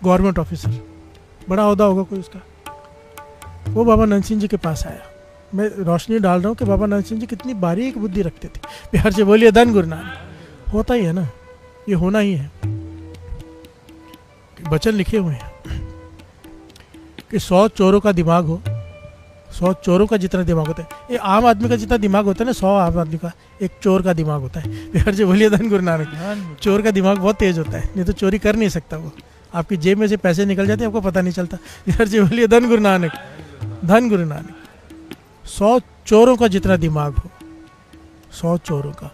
गवर्नमेंट ऑफिसर, बड़ा ओहदा होगा कोई उसका। वो बाबा नंद सिंह जी के पास आया। मैं रोशनी डाल रहा हूँ कि बाबा नंद सिंह जी कितनी बारीक बुद्धि रखते थे। प्यार से बोलिए धन गुरु नानक। होता ही है ना, ये होना ही है। वचन लिखे हुए हैं कि 100 चोरों का दिमाग हो, 100 चोरों का जितना दिमाग होता है, ये आम आदमी का जितना दिमाग होता है ना, 100 आम आदमी का एक चोर का दिमाग होता है। प्यार से बोलिए धन गुरु नानक। चोर का दिमाग बहुत तेज होता है, नहीं तो चोरी कर नहीं सकता वो। आपकी जेब में से पैसे निकल जाते हैं, आपको पता नहीं चलता। प्यार से बोलिए धन गुरु नानक। धन गुरु नानक। 100 चोरों का जितना दिमाग हो, 100 चोरों का,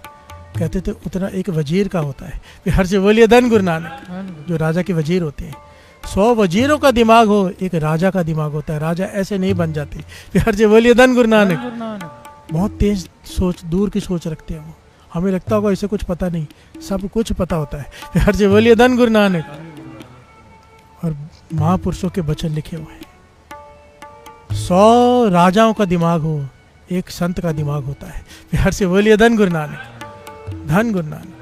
कहते थे उतना एक वजीर का होता है। प्यार से बोलिए धन गुरु नानक। जो राजा के वजीर होते हैं, 100 वजीरों का दिमाग हो, एक राजा का दिमाग होता है। राजा ऐसे नहीं बन जाते। प्यार से बोलिए धन गुरु नानक। बहुत तेज सोच, दूर की सोच रखते हैं वो। हमें लगता होगा इसे कुछ पता नहीं, सब कुछ पता होता है। हर जी बोलिए धन गुरु नानक। और महापुरुषों के वचन लिखे हुए हैं। 100 राजाओं का दिमाग हो, एक संत का दिमाग होता है। बिहार से बोलिए धन गुरु नानक, धन गुरु नानक।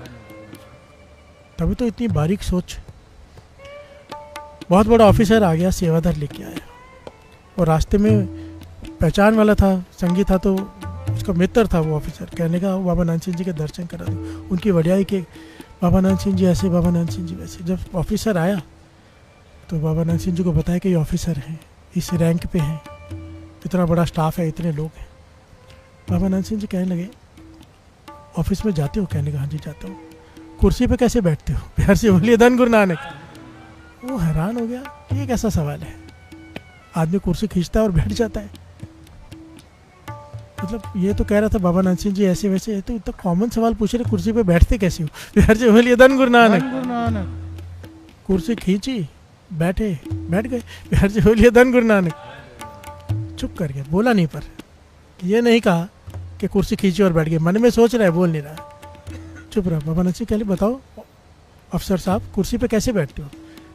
तभी तो इतनी बारीक सोच। बहुत बड़ा ऑफिसर आ गया, सेवाधर लेके आया, और रास्ते में पहचान वाला था, संगी था, तो उसका मित्र था वो ऑफिसर। कहने का बाबा नानक सिंह जी के दर्शन करा दो, उनकी वडियाई के बाबा नानक सिंह जी ऐसे, बाबा नानक सिंह जी वैसे। जब ऑफिसर आया तो बाबा नानक सिंह जी को बताया कि ये ऑफिसर हैं, इस रैंक पे हैं, इतना बड़ा स्टाफ है, इतने लोग हैं। बाबा नानक सिंह जी कहने लगे ऑफिस में जाते हो? कहने का हाँ जी जाता हूँ। कुर्सी पे कैसे बैठते हो? प्यार से बोलिए धन गुरु नानक। वो हैरान हो गया, ये कैसा सवाल है, आदमी कुर्सी खींचता है और बैठ जाता है। मतलब ये तो कह रहा था बाबा नानक सिंह जी ऐसे वैसे, तो इतना कॉमन सवाल पूछ रहे, कुर्सी पे बैठते कैसे हो? प्यार से बोलिए धन गुरु नानक। कुर्सी खींची, बैठे, बैठ गए। प्यार से बोलिए धन गुरु नानक। चुप कर गया, बोला नहीं। पर ये नहीं कहा कि कुर्सी खींची और बैठ गए, मन में सोच रहा है, बोल नहीं रहा, चुप रहा। बाबा नानक सिंह कहले बताओ अफसर साहब कुर्सी पे कैसे बैठते हो?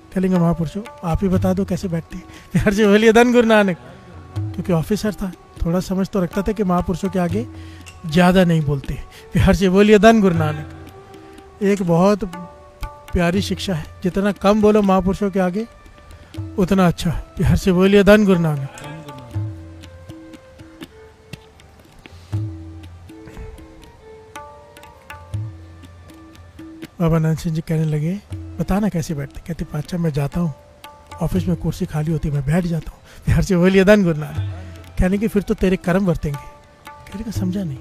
कहेंगे महापुरुषों आप ही बता दो कैसे बैठते हैं। प्यार से बोलिए धन गुरु नानक। क्योंकि ऑफिसर था, थोड़ा समझ तो रखता था कि महापुरुषों के आगे ज़्यादा नहीं बोलते। प्यार से बोलिए धन गुरु नानक। एक बहुत प्यारी शिक्षा है, जितना कम बोलो महापुरुषों के आगे उतना अच्छा। प्यार से बोलिए धन गुरु नानक। बाबा नानक सिंह जी कहने लगे बताना कैसे बैठते? कहते पाचा मैं जाता हूँ, ऑफिस में कुर्सी खाली होती है, मैं बैठ जाता हूँ। प्यार से बोलिए धन गुरु नानक। कहने कि फिर तो तेरे कर्म वर्तेंगे। कहने का समझा नहीं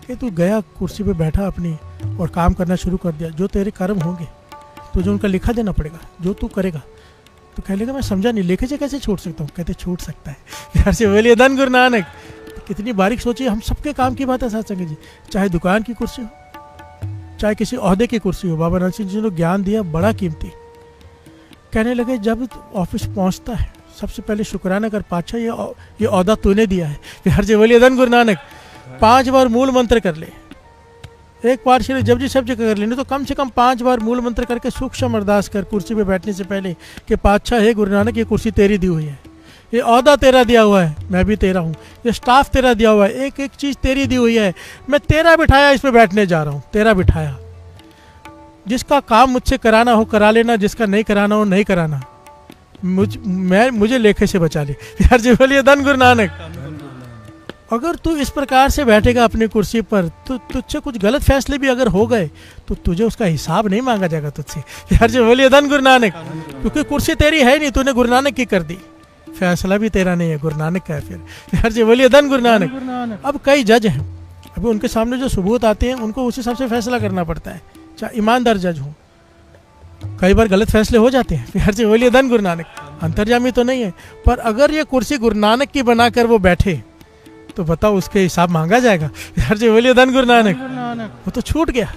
कि तू गया कुर्सी पे बैठा अपनी और काम करना शुरू कर दिया, जो तेरे कर्म होंगे तुझे उनका लिखा देना पड़ेगा, जो तू करेगा। तो कह लेगा मैं समझा नहीं, लेखे से कैसे छोड़ सकता हूँ? कहते छूट सकता है। प्यार से बोलिए धन गुरु नानक। कितनी बारीक सोचिए, हम सबके काम की बात है साथ संगत जी, चाहे दुकान की कुर्सी हो, चाहे किसी ओहदे की कुर्सी हो। बाबा नानक सिंह जी ने ज्ञान दिया बड़ा कीमती। कहने लगे जब ऑफिस पहुंचता है सबसे पहले शुक्राना कर, पाछा ये ओहदा तूने दिया है। प्यार से बोलिए धन गुरु नानक। 5 बार मूल मंत्र कर ले, एक बार श्री जपजी सब जगह कर लेने, तो कम से कम 5 बार मूल मंत्र करके सूक्ष्म अरदास कर कुर्सी पे बैठने से पहले कि पातशाह है गुरु नानक, ये कुर्सी तेरी दी हुई है, ये ओहदा तेरा दिया हुआ है, मैं भी तेरा हूँ, ये स्टाफ तेरा दिया हुआ है, एक एक चीज़ तेरी दी हुई है, मैं तेरा बिठाया इस पे बैठने जा रहा हूँ, तेरा बिठाया। जिसका काम मुझसे कराना हो करा लेना, जिसका नहीं कराना हो नहीं कराना, मुझे लेखे से बचा ले। यार जी बोलिए धन गुरु नानक। अगर तू इस प्रकार से बैठेगा अपनी कुर्सी पर, तो तुझसे कुछ गलत फैसले भी अगर हो गए तो तुझे उसका हिसाब नहीं मांगा जाएगा तुझसे। यार जी बोलिए धन गुरु नानक। क्योंकि कुर्सी तेरी है नहीं, तूने गुरु नानक की कर दी, फैसला भी तेरा नहीं है, गुरु नानक का है। फिर यार जी बोलिए धन गुरु नानक। अब कई जज हैं, अभी उनके सामने जो सबूत आते हैं उनको उसी हिसाब से फैसला करना पड़ता है, चाहे ईमानदार जज हो। कई बार गलत फैसले हो जाते हैं। यार जी बोलिए धन गुरु नानक। अंतर्यामी तो नहीं है, पर अगर ये कुर्सी गुरु नानक की बनाकर वो बैठे तो बताओ उसके हिसाब मांगा जाएगा। यार जी बोलिए धन गुरु नानक। वो तो छूट गया।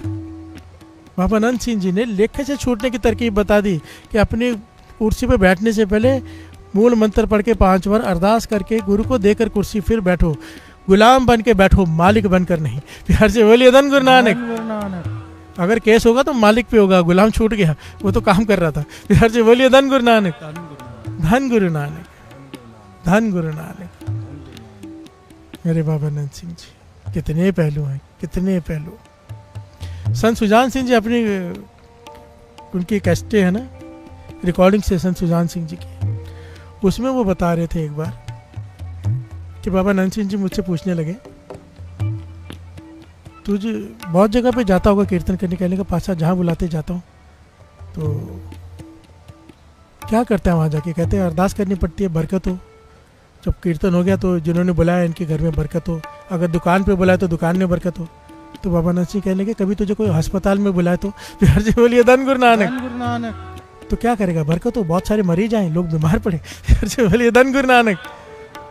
बाबा नंद सिंह जी ने लेखे से छूटने की तरकीब बता दी कि अपनी कुर्सी पे बैठने से पहले मूल मंत्र पढ़ के 5 बार अरदास करके गुरु को देकर कुर्सी फिर बैठो, गुलाम बन के बैठो, मालिक बनकर नहीं। यार जी बोलिए धन गुरु नानक। अगर केस होगा तो मालिक पे होगा, गुलाम छूट गया, वो तो काम कर रहा था। यार जी बोलिए धन गुरु नानक। धन गुरु नानक, धन गुरु नानक। मेरे बाबा नंद सिंह जी कितने पहलू हैं, कितने पहलू। संत सुजान सिंह जी अपनी उनकी कैसेटें है ना, रिकॉर्डिंग से संत सुजान सिंह जी की, उसमें वो बता रहे थे एक बार कि बाबा नंद सिंह जी मुझसे पूछने लगे तुझे बहुत जगह पे जाता होगा कीर्तन करने, कहने का पासा जहाँ बुलाते जाता हूँ, तो क्या करता है वहाँ जाके? कहते हैं अरदास करनी पड़ती है, बरकत हो। जब कीर्तन हो गया तो जिन्होंने बुलाया इनके घर में बरकत हो, अगर दुकान पे बुलाया तो दुकान में बरकत हो। तो बाबा नंद सिंह कहने लगे कभी तुझे कोई अस्पताल में बुलाए तो? यार जी बोलिए धन गुरु नानक। तो क्या करेगा? बरकत हो, बहुत सारे मरीज आए, लोग बीमार पड़े। यार जी बोलिए धन गुरु नानक।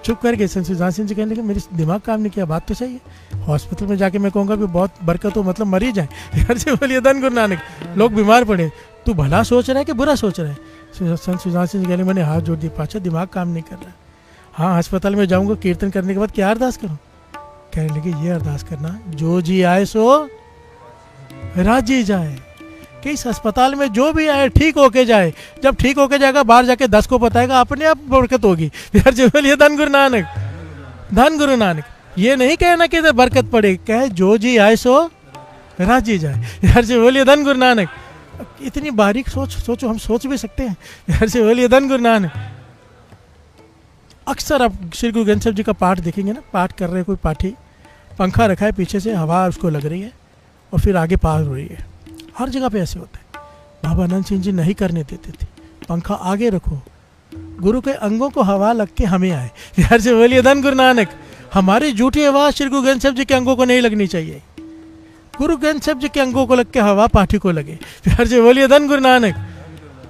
चुप करके संत सुजान सिंह जी कहने लगे मेरी दिमाग काम नहीं किया, बात तो सही है, हॉस्पिटल में जाके मैं कहूँगा भी बहुत बरकत हो, मतलब मरीज आए। यार जी बोलिए धन गुरु नानक। लोग बीमार पड़े, तू भला सोच रहा है कि बुरा सोच रहा है? संत सुजान सिंह जी कहने मैंने हाथ जोड़ दिया, पाछा दिमाग काम नहीं कर रहा। हाँ, अस्पताल में जाऊँगा, कीर्तन करने के बाद क्या अरदास करूँ? कहने लगे ये अरदास करना, जो जी आए सो राजी जाए कि इस अस्पताल में जो भी आए ठीक होके जाए। जब ठीक होके जाएगा बाहर जाके 10 को बताएगा, अपने आप बरकत होगी। यार जी बोलिए धन गुरु नानक, धन गुरु नानक। ये नहीं कहना कि बरकत पड़े, कहे जो जी आए सो राजी जाए। यार जी बोलिए धन गुरु नानक। इतनी बारीक सोचो, हम सोच भी सकते हैं। यार जी बोलिए धन गुरु नानक। अक्सर आप श्री गुरु ग्रंथ साहिब जी का पाठ देखेंगे ना, पाठ कर रहे कोई पाठी, पंखा रखा है पीछे से, हवा उसको लग रही है और फिर आगे पार हो रही है। हर जगह पे ऐसे होता है। बाबा आनंद सिंह जी नहीं करने देते थे, पंखा आगे रखो, गुरु के अंगों को हवा लग के हमें आए। यार से बोलिए धन गुरु नानक। हमारी झूठी आवाज़ श्री गुरु ग्रंथ साहिब जी के अंगों को नहीं लगनी चाहिए, गुरु ग्रंथ साहिब जी के अंगों को लग के हवा पाठी को लगे। प्यार से बोलिए धन गुरु नानक।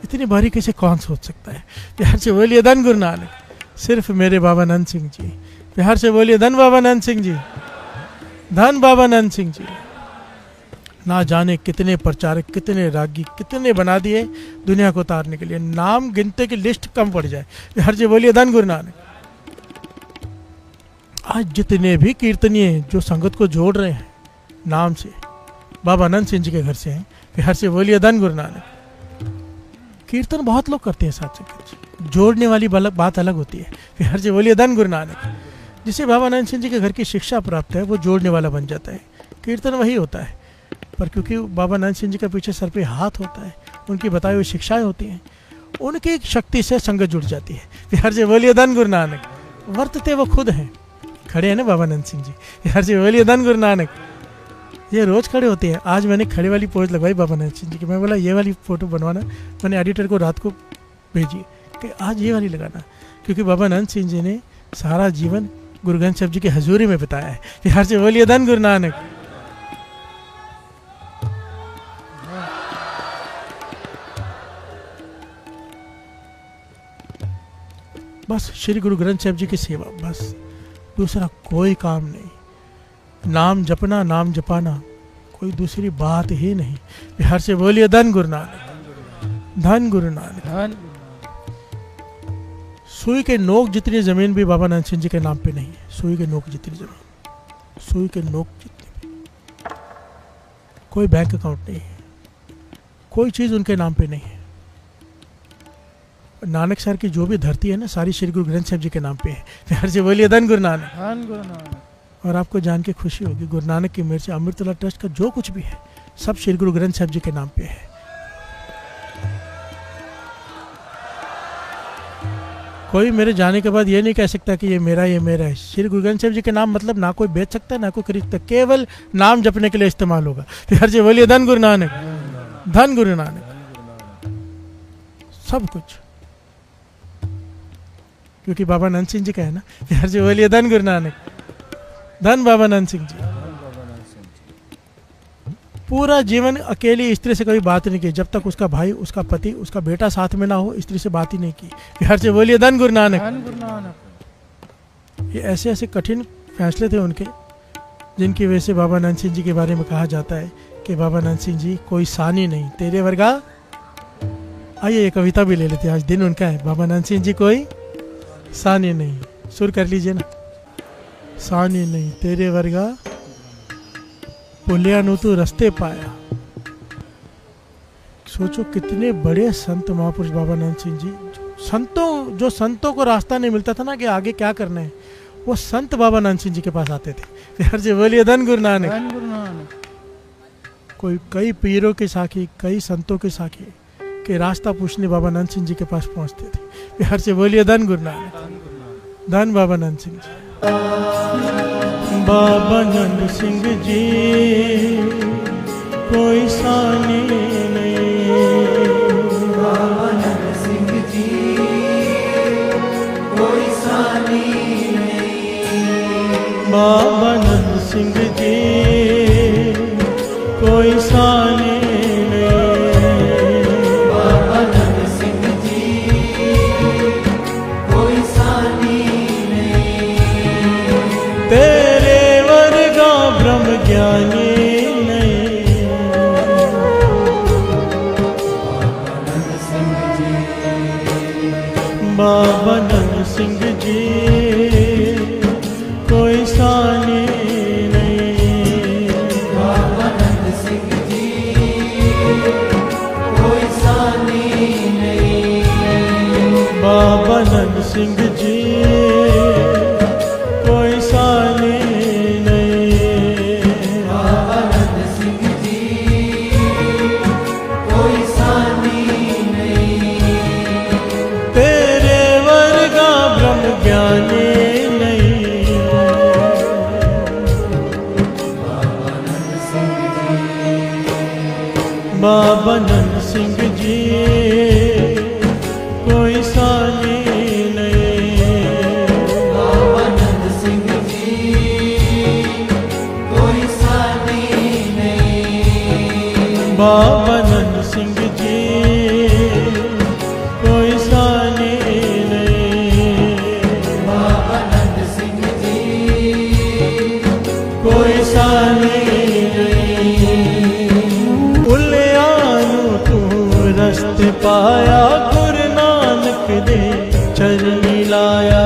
इतनी बारीकी से कौन सोच सकता है। प्यार से बोलिए धन गुरु नानक। सिर्फ मेरे बाबा आनंद सिंह जी। प्यार से बोलिए धन बाबा आनंद सिंह जी, धन बाबा आनंद सिंह जी। ना जाने कितने प्रचारक, कितने रागी, कितने बना दिए दुनिया को उतारने के लिए, नाम गिनते की लिस्ट कम पड़ जाए। प्यार से बोलिए धन गुरु नानक। आज जितने भी कीर्तनीय जो संगत को जोड़ रहे हैं नाम से, बाबा आनंद सिंह जी के घर से हैं। प्यार से बोलिए धन गुरु नानक। कीर्तन बहुत लोग करते हैं साथ से, जोड़ने वाली बात अलग होती है। प्यार से बोलिए धन गुरु नानक। जिसे बाबा आनंद सिंह जी के घर की शिक्षा प्राप्त है वो जोड़ने वाला बन जाता है। कीर्तन वही होता है, पर क्योंकि बाबा आनंद सिंह जी के पीछे सर पे हाथ होता है, उनकी बताई हुई शिक्षाएं होती हैं, उनकी शक्ति से संगत जुड़ जाती है। प्यार से बोलिए धन गुरु नानक। वर्तते वो खुद हैं, खड़े हैं ना बाबा आनंद सिंह जी। प्यार से बोलिए धन गुरु नानक। ये रोज खड़े होते हैं। आज मैंने खड़े वाली पोज लगवाई बाबा आनंद सिंह जी की। मैं बोला ये वाली फोटो बनवाना, मैंने एडिटर को रात को भेजी कि आज ये वाली लगाना, क्योंकि बाबा आनंद सिंह जी ने सारा जीवन गुरु ग्रंथ साहिब जी की हजूरी में बिताया है। प्यार से बोलिए धन गुरु नानक। बस श्री गुरु ग्रंथ साहिब जी की सेवा, बस दूसरा कोई काम नहीं। नाम जपना, नाम जपाना, कोई दूसरी बात ही नहीं। बिहार से बोलिए धन गुरु नानक, धन गुरु नानक। सुई के नोक जितनी जमीन भी बाबा आनंद सिंह जी के नाम पे नहीं है। सुई के नोक जितनी जमीन, सुई के नोक जितनी भी, कोई बैंक अकाउंट नहीं है, कोई चीज उनके नाम पे नहीं है। नानक सर की जो भी धरती है ना, सारी श्री गुरु ग्रंथ साहिब जी के नाम पे है। प्यार से बोलिए धन गुरु नानक, धन गुरु नानक। और आपको जान के खुशी होगी, गुरु नानक की मेहर से अमृतला ट्रस्ट का जो कुछ भी है सब श्री गुरु ग्रंथ साहिब जी के नाम पे है। कोई मेरे जाने के बाद ये नहीं कह सकता कि ये मेरा है। श्री गुरु ग्रंथ साहिब जी के नाम मतलब ना कोई बेच सकता है ना कोई खरीद सकता, केवल नाम जपने के लिए इस्तेमाल होगा। प्यार से बोलिए धन गुरु नानक, धन गुरु नानक। सब कुछ क्योंकि बाबा आनंद सिंह जी का है ना। प्यार से बोलिए धन गुरु नानक, धन बाबा आनंद सिंह जी। पूरा जीवन अकेली स्त्री से कभी बात नहीं की, जब तक उसका भाई, उसका पति, उसका बेटा साथ में ना हो, स्त्री से बात ही नहीं की। प्यार से बोलिए धन गुरु नानक, धन गुरु नानक। ये ऐसे ऐसे कठिन फैसले थे उनके, जिनकी वजह से बाबा आनंद सिंह जी के बारे में कहा जाता है कि बाबा आनंद सिंह जी कोई सानी नहीं तेरे वर्गा। आइए ये कविता भी ले लेते हैं, आज दिन उनका है। बाबा आनंद सिंह जी कोई सानी नहीं, सुर कर लीजिए ना। सानी नहीं तेरे वर्गा, पुलिया नु तू रस्ते पाया। सोचो कितने बड़े संत महापुरुष बाबा आनंद सिंह जी। जो संतों को रास्ता नहीं मिलता था ना कि आगे क्या करना है, वो संत बाबा आनंद सिंह जी के पास आते थे। प्यार से बोलिए धन गुरु नानक, धन गुरु नानक। कोई कई पीरों के साखी, कई संतों के साखी के रास्ता पूछने बाबा आनंद सिंह जी के पास पहुंचते थे। प्यार से बोलिए धन गुरु नानक, धन बाबा आनंद सिंह जी। बाबा आनंद सिंह जी कोई सानी नहीं, बाबा आनंद सिंह जी कोई सानी नहीं, बाबा आनंद सिंह जी कोई सानी ज्ञानी नहीं। बाबा आनंद सिंह जी कोई सानी नहीं, बाबा आनंद सिंह जी बाबा नंद सिंह जी कोई सानी नहीं। बाबा नंद सिंह जी कोई सानी नहीं। बाबा नंद सिंह जी कोई सानी नहीं। बाबा नंद सिंह जी कोई सानी रस्ते पाया गुरु नानक दे चरनी लाया।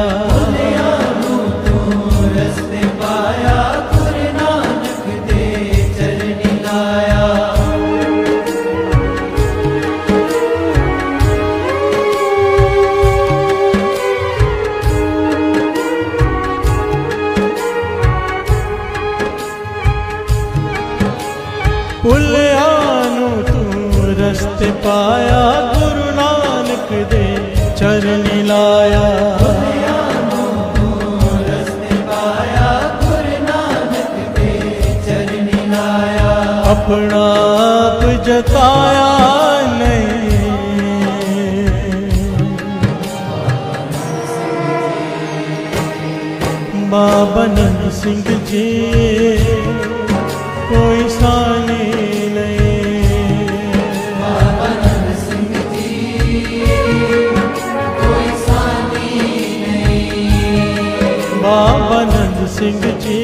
रस्ते पाया गुरु नानक दे चरनी लाया। पुलियानु तू रस्ते पाया गुरु नानक दे चरनी लाया। रस्ते पाया गुरु नानक दे चरनी लाया। अपना आप जताया नहीं। बाबा नंद सिंह जी कोई सानी नहीं। बाबा नंद सिंह जी कोई सानी नहीं। बाबा नंद सिंह जी